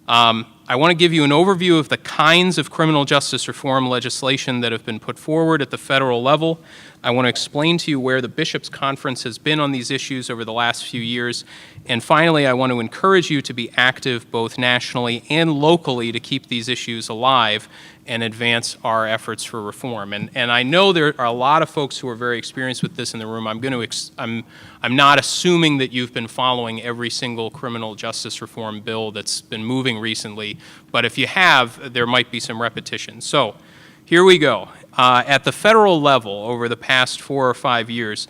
I want to give you an overview of the kinds of criminal justice reform legislation that have been put forward at the federal level I want to explain to you where the Bishops' Conference has been on these issues over the last few years. And finally, I want to encourage you to be active both nationally and locally to keep these issues alive and advance our efforts for reform. And I know there are a lot of folks who are very experienced with this in the room. I'm not assuming that you've been following every single criminal justice reform bill that's been moving recently, but if you have, there might be some repetition. So here we go. At the federal level, over the past 4 or 5 years,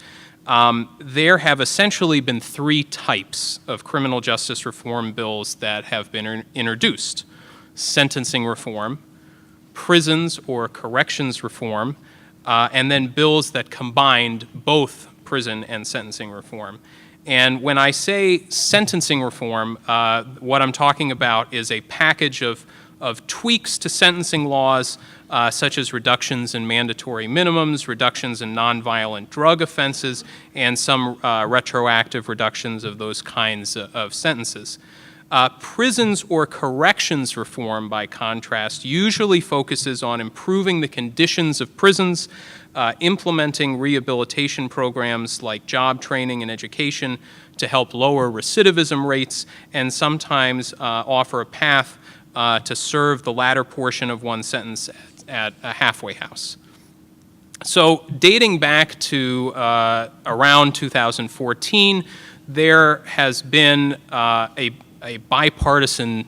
there have essentially been 3 types of criminal justice reform bills that have been introduced: sentencing reform, prisons or corrections reform, and then bills that combined both prison and sentencing reform. And when I say sentencing reform, what I'm talking about is a package of tweaks to sentencing laws, such as reductions in mandatory minimums, reductions in nonviolent drug offenses, and some retroactive reductions of those kinds of sentences. Prisons or corrections reform, by contrast, usually focuses on improving the conditions of prisons, implementing rehabilitation programs like job training and education to help lower recidivism rates, and sometimes offer a path to serve the latter portion of one sentence at a halfway house. So dating back to around 2014, there has been a bipartisan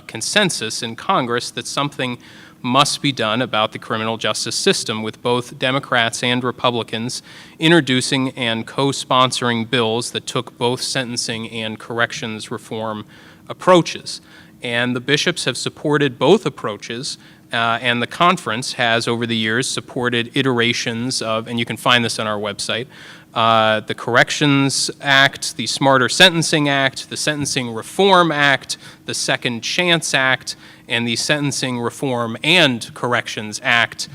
consensus in Congress that something must be done about the criminal justice system, with both Democrats and Republicans introducing and co-sponsoring bills that took both sentencing and corrections reform approaches. And the bishops have supported both approaches, and the conference has, over the years, supported iterations of, and you can find this on our website, the Corrections Act, the Smarter Sentencing Act, the Sentencing Reform Act, the Second Chance Act, and the Sentencing Reform and Corrections Act,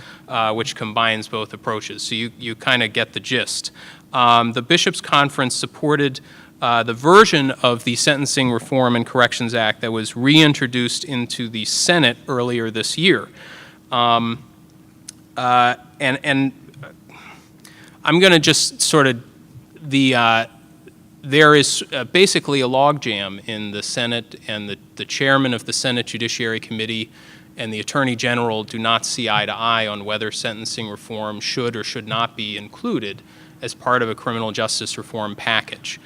which combines both approaches. So you kind of get the gist. The Bishops' Conference supported the version of the Sentencing Reform and Corrections Act that was reintroduced into the Senate earlier this year. And I'm going to just sort of, there is basically a logjam in the Senate, and the chairman of the Senate Judiciary Committee and the Attorney General do not see eye to eye on whether sentencing reform should or should not be included as part of a criminal justice reform package.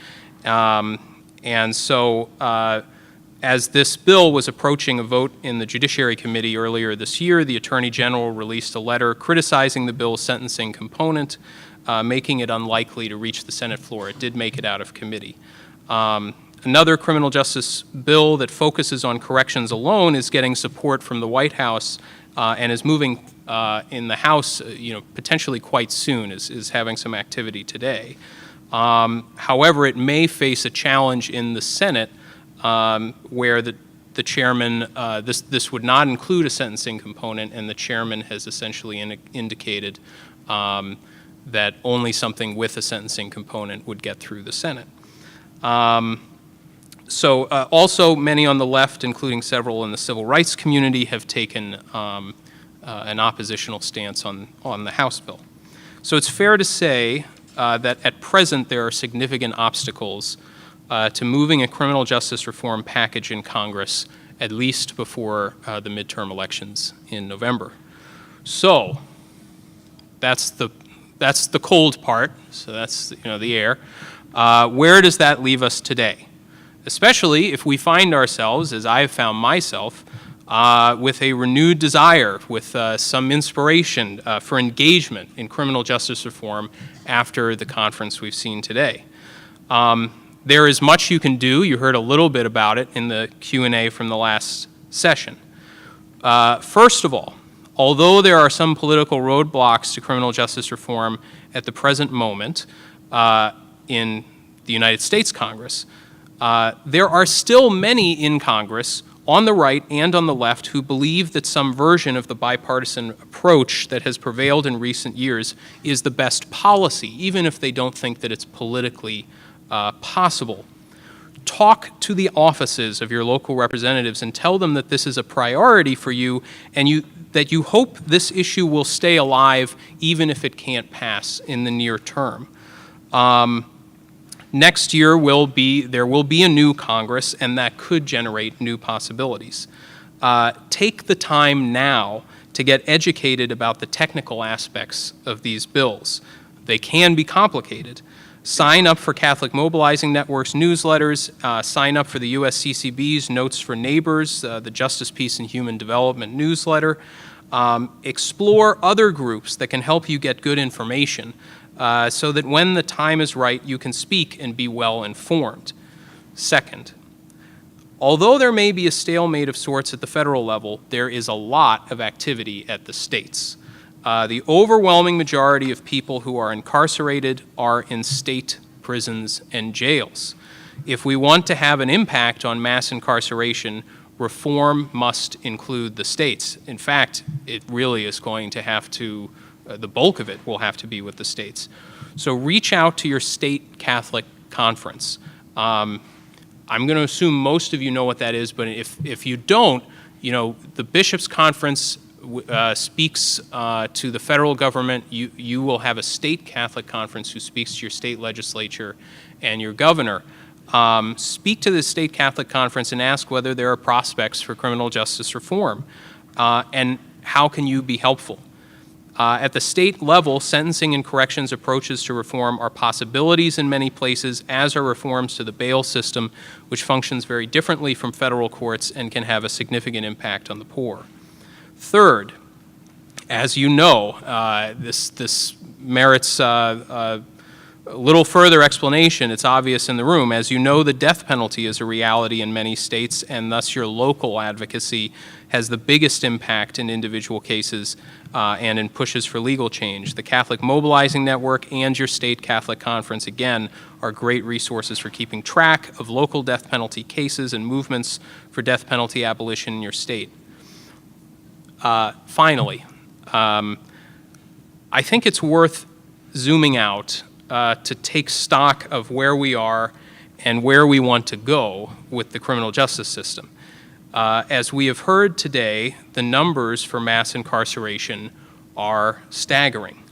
And so as this bill was approaching a vote in the Judiciary Committee earlier this year, the Attorney General released a letter criticizing the bill's sentencing component, making it unlikely to reach the Senate floor. It did make it out of committee. Another criminal justice bill that focuses on corrections alone is getting support from the White House and is moving in the House, potentially quite soon, is having some activity today. However, it may face a challenge in the Senate where the chairman, this would not include a sentencing component, and the chairman has essentially indicated that only something with a sentencing component would get through the Senate. Also, many on the left, including several in the civil rights community, have taken an oppositional stance on the House bill. So it's fair to say that at present there are significant obstacles to moving a criminal justice reform package in Congress, at least before the midterm elections in November. So that's the cold part. So that's the air. Where does that leave us today? Especially if we find ourselves, as I have found myself, with a renewed desire, with some inspiration for engagement in criminal justice reform after the conference we've seen today. There is much you can do. You heard a little bit about it in the Q&A from the last session. First of all, although there are some political roadblocks to criminal justice reform at the present moment in the United States Congress, there are still many in Congress, on the right and on the left, who believe that some version of the bipartisan approach that has prevailed in recent years is the best policy, even if they don't think that it's politically possible. Talk to the offices of your local representatives and tell them that this is a priority for you, and that you hope this issue will stay alive even if it can't pass in the near term. Next year there will be a new Congress, and that could generate new possibilities. Take the time now to get educated about the technical aspects of these bills. They can be complicated. Sign up for Catholic Mobilizing Network's newsletters, sign up for the USCCB's Notes for Neighbors, the Justice, Peace, and Human Development newsletter. Explore other groups that can help you get good information so that when the time is right, you can speak and be well informed. Second, although there may be a stalemate of sorts at the federal level, there is a lot of activity at the states. The overwhelming majority of people who are incarcerated are in state prisons and jails. If we want to have an impact on mass incarceration, reform must include the states. In fact, it really is going to have to, the bulk of it will have to be with the states. So reach out to your state Catholic conference. I'm going to assume most of you know what that is, but if you don't, the Bishops' Conference speaks to the federal government. You will have a state Catholic conference who speaks to your state legislature and your governor. Speak to the state Catholic conference and ask whether there are prospects for criminal justice reform and how can you be helpful. At the state level, sentencing and corrections approaches to reform are possibilities in many places, as are reforms to the bail system, which functions very differently from federal courts and can have a significant impact on the poor. Third, as you know, this merits a little further explanation. It's obvious in the room. As you know, the death penalty is a reality in many states, and thus your local advocacy has the biggest impact in individual cases and in pushes for legal change. The Catholic Mobilizing Network and your state Catholic conference, again, are great resources for keeping track of local death penalty cases and movements for death penalty abolition in your state. Finally, I think it's worth zooming out to take stock of where we are and where we want to go with the criminal justice system. As we have heard today, the numbers for mass incarceration are staggering.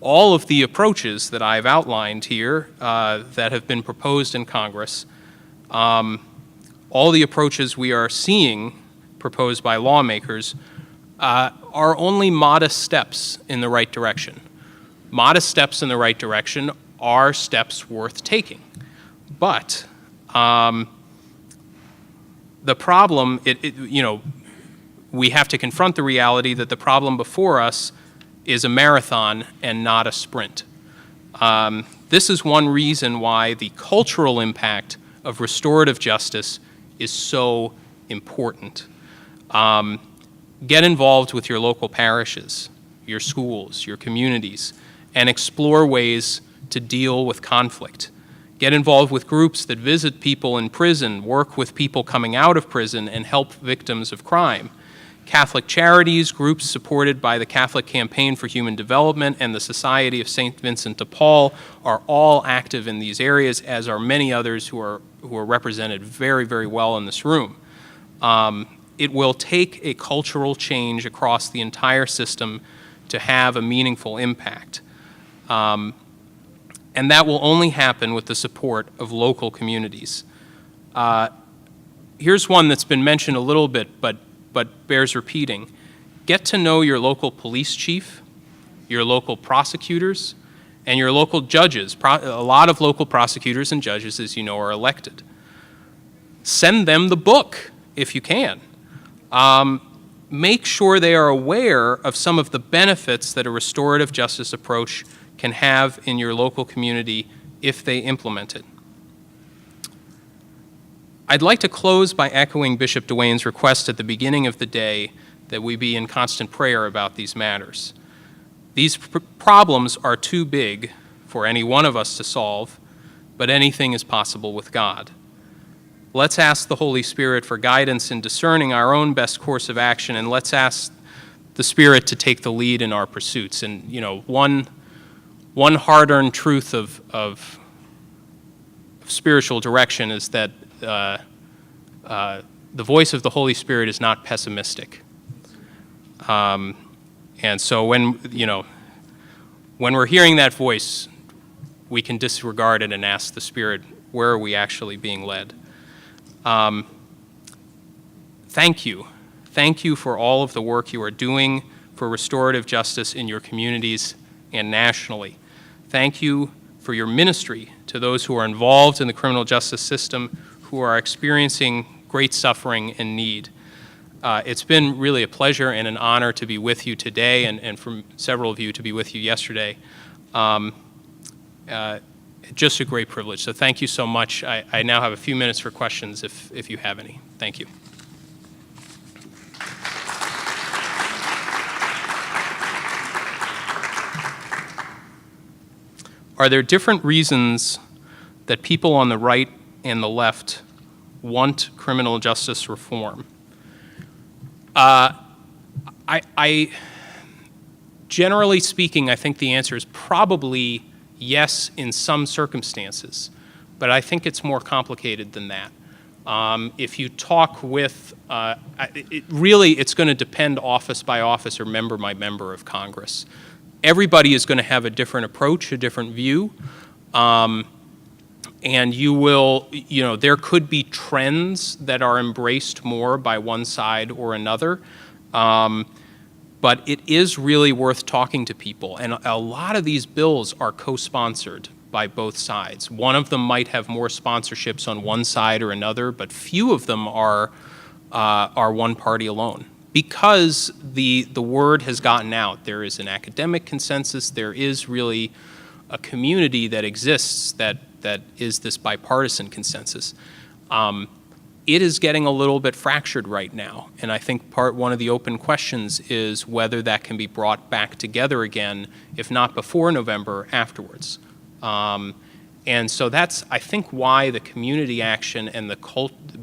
All of the approaches that I've outlined here that have been proposed in Congress, all the approaches we are seeing proposed by lawmakers are only modest steps in the right direction. Modest steps in the right direction are steps worth taking. But the problem, we have to confront the reality that the problem before us is a marathon and not a sprint. This is one reason why the cultural impact of restorative justice is so important. Get involved with your local parishes, your schools, your communities, and explore ways to deal with conflict. Get involved with groups that visit people in prison, work with people coming out of prison, and help victims of crime. Catholic charities, groups supported by the Catholic Campaign for Human Development and the Society of St. Vincent de Paul are all active in these areas, as are many others who are represented very, very well in this room. It will take a cultural change across the entire system to have a meaningful impact. And that will only happen with the support of local communities. Here's one that's been mentioned a little bit, but bears repeating. Get to know your local police chief, your local prosecutors, and your local judges. A lot of local prosecutors and judges, as you know, are elected. Send them the book, if you can. Make sure they are aware of some of the benefits that a restorative justice approach can have in your local community if they implement it. I'd like to close by echoing Bishop Duane's request at the beginning of the day that we be in constant prayer about these matters. These problems are too big for any one of us to solve, but anything is possible with God. Let's ask the Holy Spirit for guidance in discerning our own best course of action, and let's ask the Spirit to take the lead in our pursuits. And, one hard-earned truth of spiritual direction is that the voice of the Holy Spirit is not pessimistic. And so when we're hearing that voice, we can disregard it and ask the Spirit, where are we actually being led? Thank you. Thank you for all of the work you are doing for restorative justice in your communities and nationally. Thank you for your ministry to those who are involved in the criminal justice system, who are experiencing great suffering and need. It's been really a pleasure and an honor to be with you today, and for several of you to be with you yesterday. Just a great privilege. So thank you so much. I now have a few minutes for questions if you have any. Thank you. Are there different reasons that people on the right and the left want criminal justice reform? Generally speaking, I think the answer is probably yes in some circumstances, but I think it's more complicated than that. If you talk with, it's going to depend office by office or member by member of Congress. Everybody is going to have a different approach, a different view, and there could be trends that are embraced more by one side or another, but it is really worth talking to people, and a lot of these bills are co-sponsored by both sides. One of them might have more sponsorships on one side or another, but few of them are one party alone. Because the word has gotten out, there is an academic consensus, there is really a community that exists that is this bipartisan consensus. It is getting a little bit fractured right now, and I think one of the open questions is whether that can be brought back together again, if not before November, afterwards. And so that's, I think, why the community action and the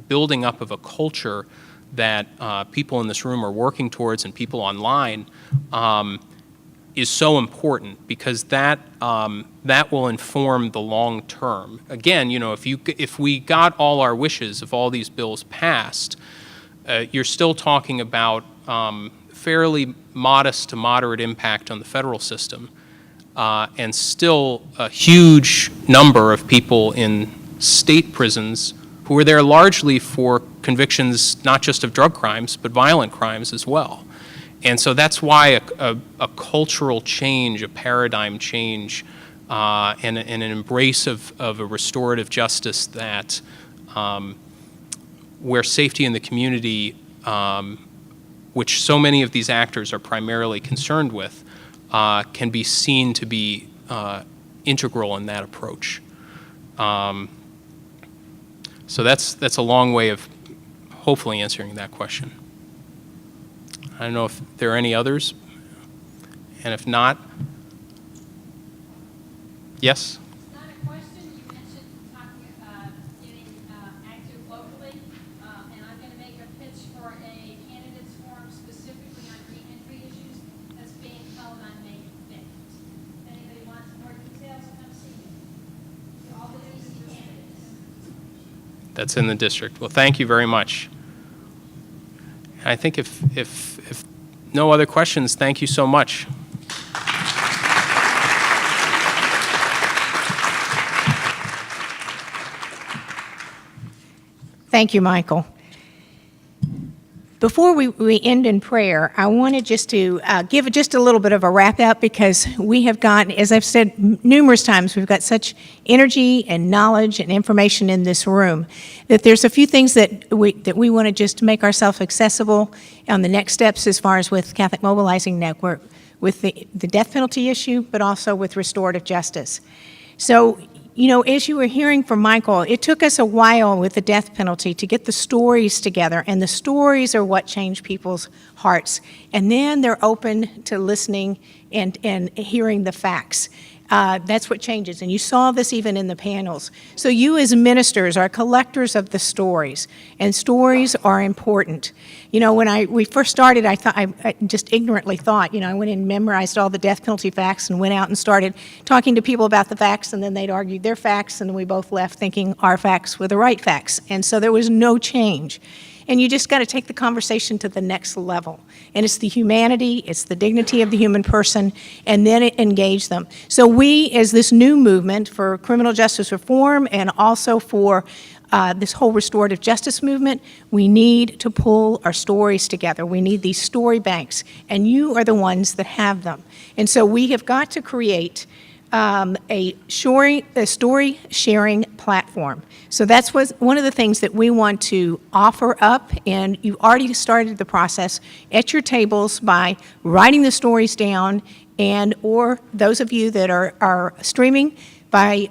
building up of a culture that people in this room are working towards and people online is so important, because that will inform the long term. Again, if we got all our wishes, if all these bills passed, you're still talking about fairly modest to moderate impact on the federal system, and still a huge number of people in state prisons who are there largely for convictions not just of drug crimes, but violent crimes as well. And so that's why a cultural change, a paradigm change, and an embrace of a restorative justice that where safety in the community, which so many of these actors are primarily concerned with, can be seen to be integral in that approach. So that's a long way of hopefully answering that question. I don't know if there are any others, and if not, yes? It's not a question. You mentioned getting active locally, and I'm going to make a pitch for a candidates forum specifically on reentry issues that's being held on May 5th. If anybody wants more details, come see me. All the DC candidates. That's in the district. Well, thank you very much. I think if no other questions, thank you so much. Thank you, Michael. Before we end in prayer, I wanted just to give just a little bit of a wrap-up, because we have gotten, as I've said numerous times, we've got such energy and knowledge and information in this room that there's a few things that we want to just make ourselves accessible on the next steps as far as with Catholic Mobilizing Network, with the death penalty issue, but also with restorative justice. So, as you were hearing from Michael, it took us a while with the death penalty to get the stories together, and the stories are what change people's hearts. And then they're open to listening and hearing the facts. That's what changes, and you saw this even in the panels. So you as ministers are collectors of the stories, and stories are important. When we first started, I just ignorantly thought, I went and memorized all the death penalty facts and went out and started talking to people about the facts, and then they'd argue their facts, and we both left thinking our facts were the right facts. And so there was no change. and you just got to take the conversation to the next level. And it's the humanity, it's the dignity of the human person, and then engage them. So we, as this new movement for criminal justice reform and also for this whole restorative justice movement, we need to pull our stories together. We need these story banks, and you are the ones that have them. And so we have got to create a story sharing platform. So that's one of the things that we want to offer up, and you already started the process at your tables by writing the stories down, and or those of you that are streaming, by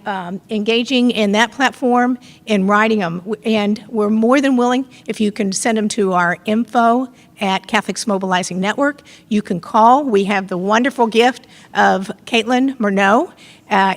engaging in that platform and writing them. And we're more than willing, if you can send them to our info at Catholics Mobilizing Network. You can call. We have the wonderful gift of Caitlin Morneau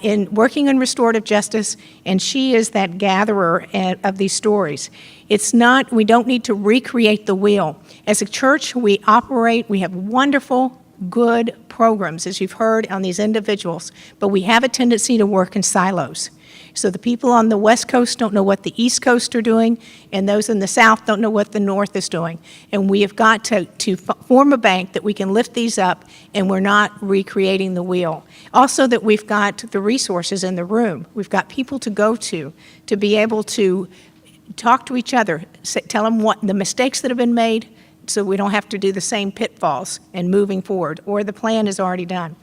in working in restorative justice, and she is that gatherer of these stories. It's not, we don't need to recreate the wheel. As a church, we have wonderful, good programs, as you've heard, on these individuals, but we have a tendency to work in silos. So the people on the West Coast don't know what the East Coast are doing, and those in the South don't know what the North is doing. And we have got to form a bank that we can lift these up, and we're not recreating the wheel. Also, that we've got the resources in the room. We've got people to go to be able to talk to each other, tell them what the mistakes that have been made, so we don't have to do the same pitfalls and moving forward, or the plan is already done.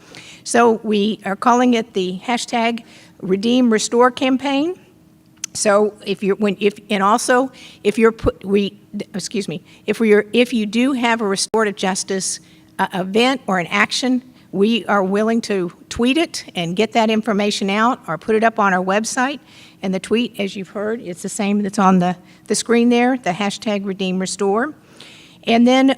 So we are calling it the hashtag Redeem Restore campaign. So if you do have a restorative justice event or an action, we are willing to tweet it and get that information out, or put it up on our website. And the tweet, as you've heard, it's the same that's on the screen there, the hashtag Redeem Restore. And then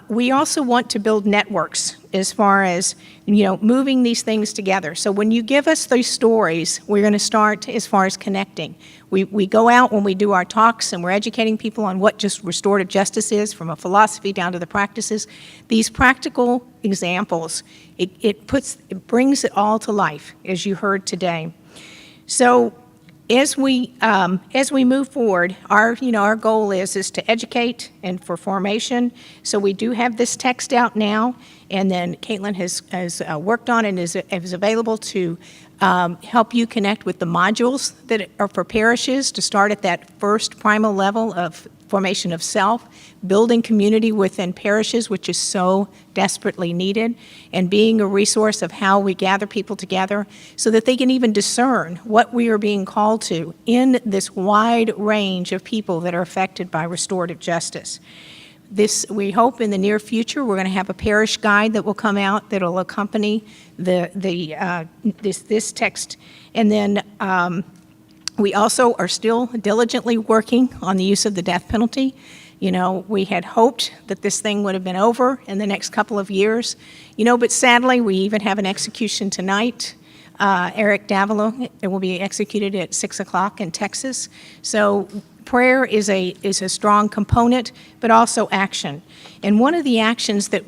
we also want to build networks as far as, moving these things together. So when you give us those stories, we're going to start as far as connecting. We go out when we do our talks, and we're educating people on what just restorative justice is, from a philosophy down to the practices. These practical examples, it brings it all to life, as you heard today. So as we move forward, our goal is to educate and for formation. So we do have this text out now, and then Caitlin has worked on and is available to help you connect with the modules that are for parishes, to start at that first primal level of formation of self, building community within parishes, which is so desperately needed, and being a resource of how we gather people together so that they can even discern what we are being called to in this wide range of people that are affected by restorative justice. We hope in the near future we're going to have a parish guide that will come out that will accompany this text. And then we also are still diligently working on the use of the death penalty. We had hoped that this thing would have been over in the next couple of years, but sadly we even have an execution tonight. Eric Davilo will be executed at 6 o'clock in Texas. So prayer is a strong component, but also action. And one of the actions that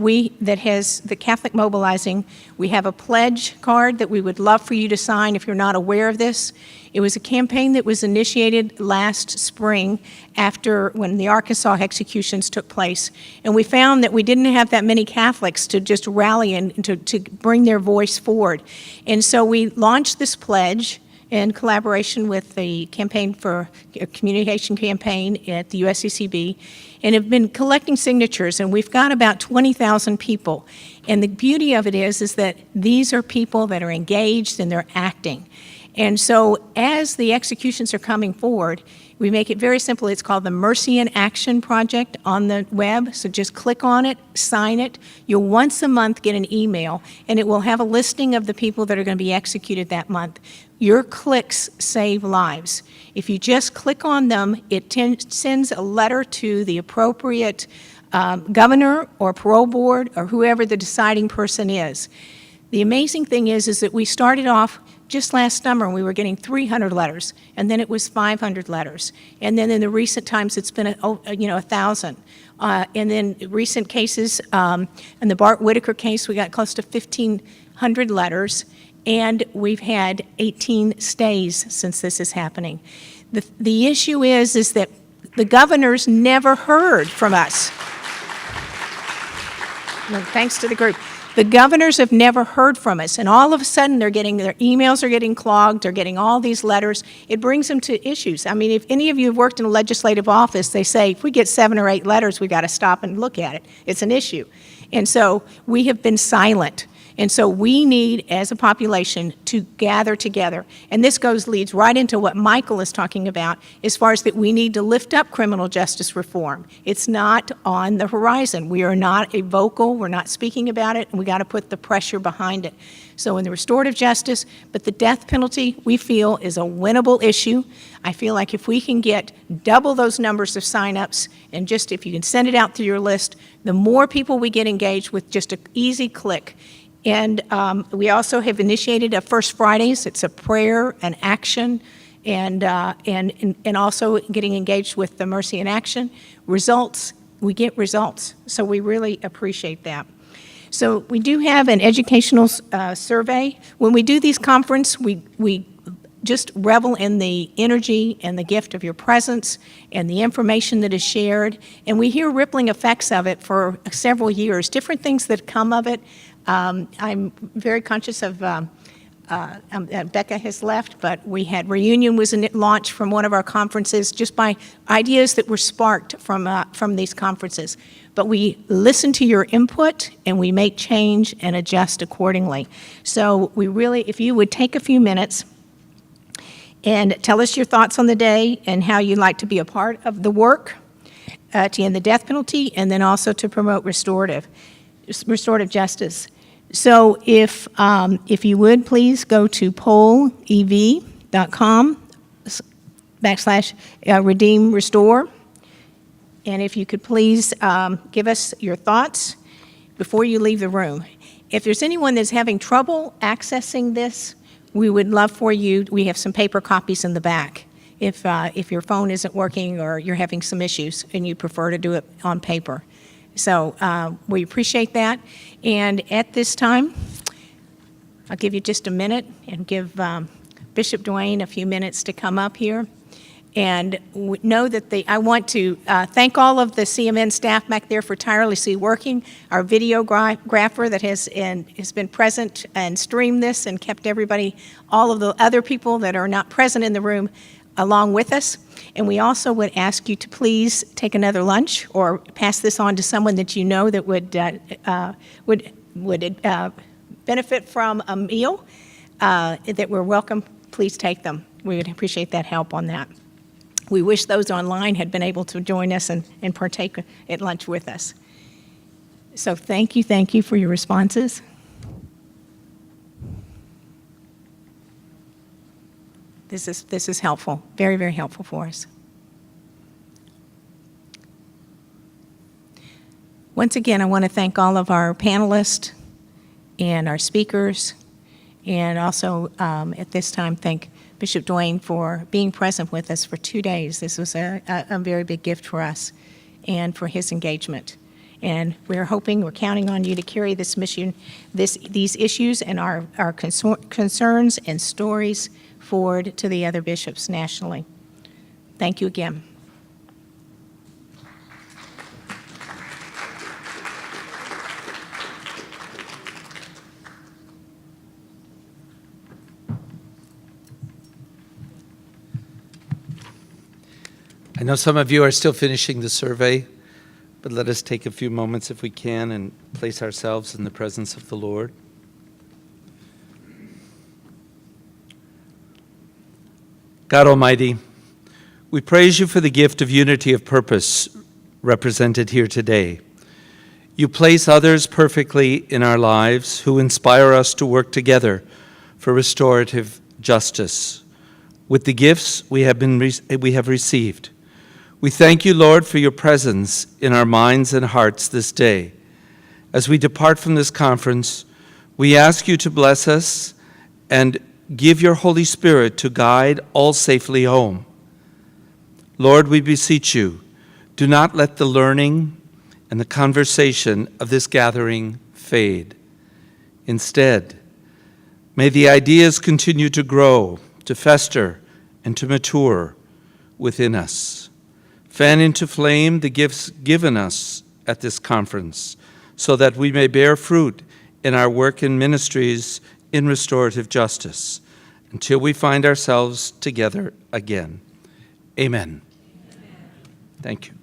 has the Catholic Mobilizing, we have a pledge card that we would love for you to sign if you're not aware of this. It was a campaign that was initiated last spring when the Arkansas executions took place. And we found that we didn't have that many Catholics to just rally and to bring their voice forward. And so we launched this pledge in collaboration with the Campaign for Communication Campaign at the USCCB, and have been collecting signatures, and we've got about 20,000 people. And the beauty of it is that these are people that are engaged and they're acting. And so as the executions are coming forward, we make it very simple. It's called the Mercy in Action Project on the web. So just click on it, sign it. You'll once a month get an email, and it will have a listing of the people that are going to be executed that month. Your clicks save lives. If you just click on them, it sends a letter to the appropriate governor or parole board or whoever the deciding person is. The amazing thing is that we started off just last summer, we were getting 300 letters, and then it was 500 letters. And then in the recent times, it's been 1,000. And then recent cases, in the Bart Whitaker case, we got close to 1,500 letters, and we've had 18 stays since this is happening. The issue is that The governors never heard from us. Well, thanks to the group. The governors have never heard from us, and all of a sudden their emails are getting clogged, they're getting all these letters. It brings them to issues. I mean, if any of you have worked in a legislative office, they say, if we get 7 or 8 letters, we got to stop and look at it. It's an issue. And so we have been silent. And so we need, as a population, to gather together. And this leads right into what Michael is talking about, as far as that we need to lift up criminal justice reform. It's not on the horizon. We are not we're not speaking about it, and we got to put the pressure behind it. So in the restorative justice, but the death penalty, we feel, is a winnable issue. I feel like if we can get double those numbers of signups, and just if you can send it out through your list, the more people we get engaged with just an easy click. And we also have initiated a First Fridays. It's a prayer and action, and also getting engaged with the Mercy in Action. Results, we get results. So we really appreciate that. So we do have an educational survey. When we do these conferences, we just revel in the energy and the gift of your presence and the information that is shared. And we hear rippling effects of it for several years, different things that come of it. I'm very conscious of, Becca has left, but we had Reunion was a launch from one of our conferences just by ideas that were sparked from these conferences. But we listen to your input and we make change and adjust accordingly. So we really, if you would take a few minutes and tell us your thoughts on the day and how you'd like to be a part of the work to end the death penalty, and then also to promote restorative justice. So if you would, please go to pollev.com/redeem restore. And if you could please give us your thoughts before you leave the room. If there's anyone that's having trouble accessing this, we would love for you, we have some paper copies in the back. If your phone isn't working or you're having some issues and you prefer to do it on paper. So we appreciate that. And at this time, I'll give you just a minute and give Bishop Dwayne a few minutes to come up here. And know that I want to thank all of the CMN staff back there for tirelessly working, our videographer that has been present and streamed this and kept everybody, all of the other people that are not present in the room along with us. And we also would ask you to please take another lunch or pass this on to someone that you know that would benefit from a meal, that we're welcome. Please take them. We would appreciate that help on that. We wish those online had been able to join us and partake at lunch with us. So thank you for your responses. This is helpful, very, very helpful for us. Once again, I want to thank all of our panelists and our speakers, and also at this time thank Bishop Dwayne for being present with us for 2 days. This was a very big gift for us and for his engagement. And we're counting on you to carry this mission, these issues and our concerns and stories forward to the other bishops nationally. Thank you again. I know some of you are still finishing the survey, but let us take a few moments if we can and place ourselves in the presence of the Lord. God Almighty, we praise you for the gift of unity of purpose represented here today. You place others perfectly in our lives who inspire us to work together for restorative justice with the gifts we have received. We thank you, Lord, for your presence in our minds and hearts this day. As we depart from this conference, we ask you to bless us and give your Holy Spirit to guide all safely home. Lord, we beseech you, do not let the learning and the conversation of this gathering fade. Instead, may the ideas continue to grow, to fester, and to mature within us. Fan into flame the gifts given us at this conference so that we may bear fruit in our work and ministries in restorative justice until we find ourselves together again. Amen. Thank you.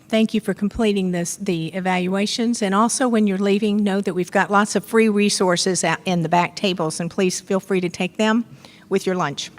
Thank you for completing the evaluations. And also, when you're leaving, know that we've got lots of free resources out in the back tables, and please feel free to take them with your lunch.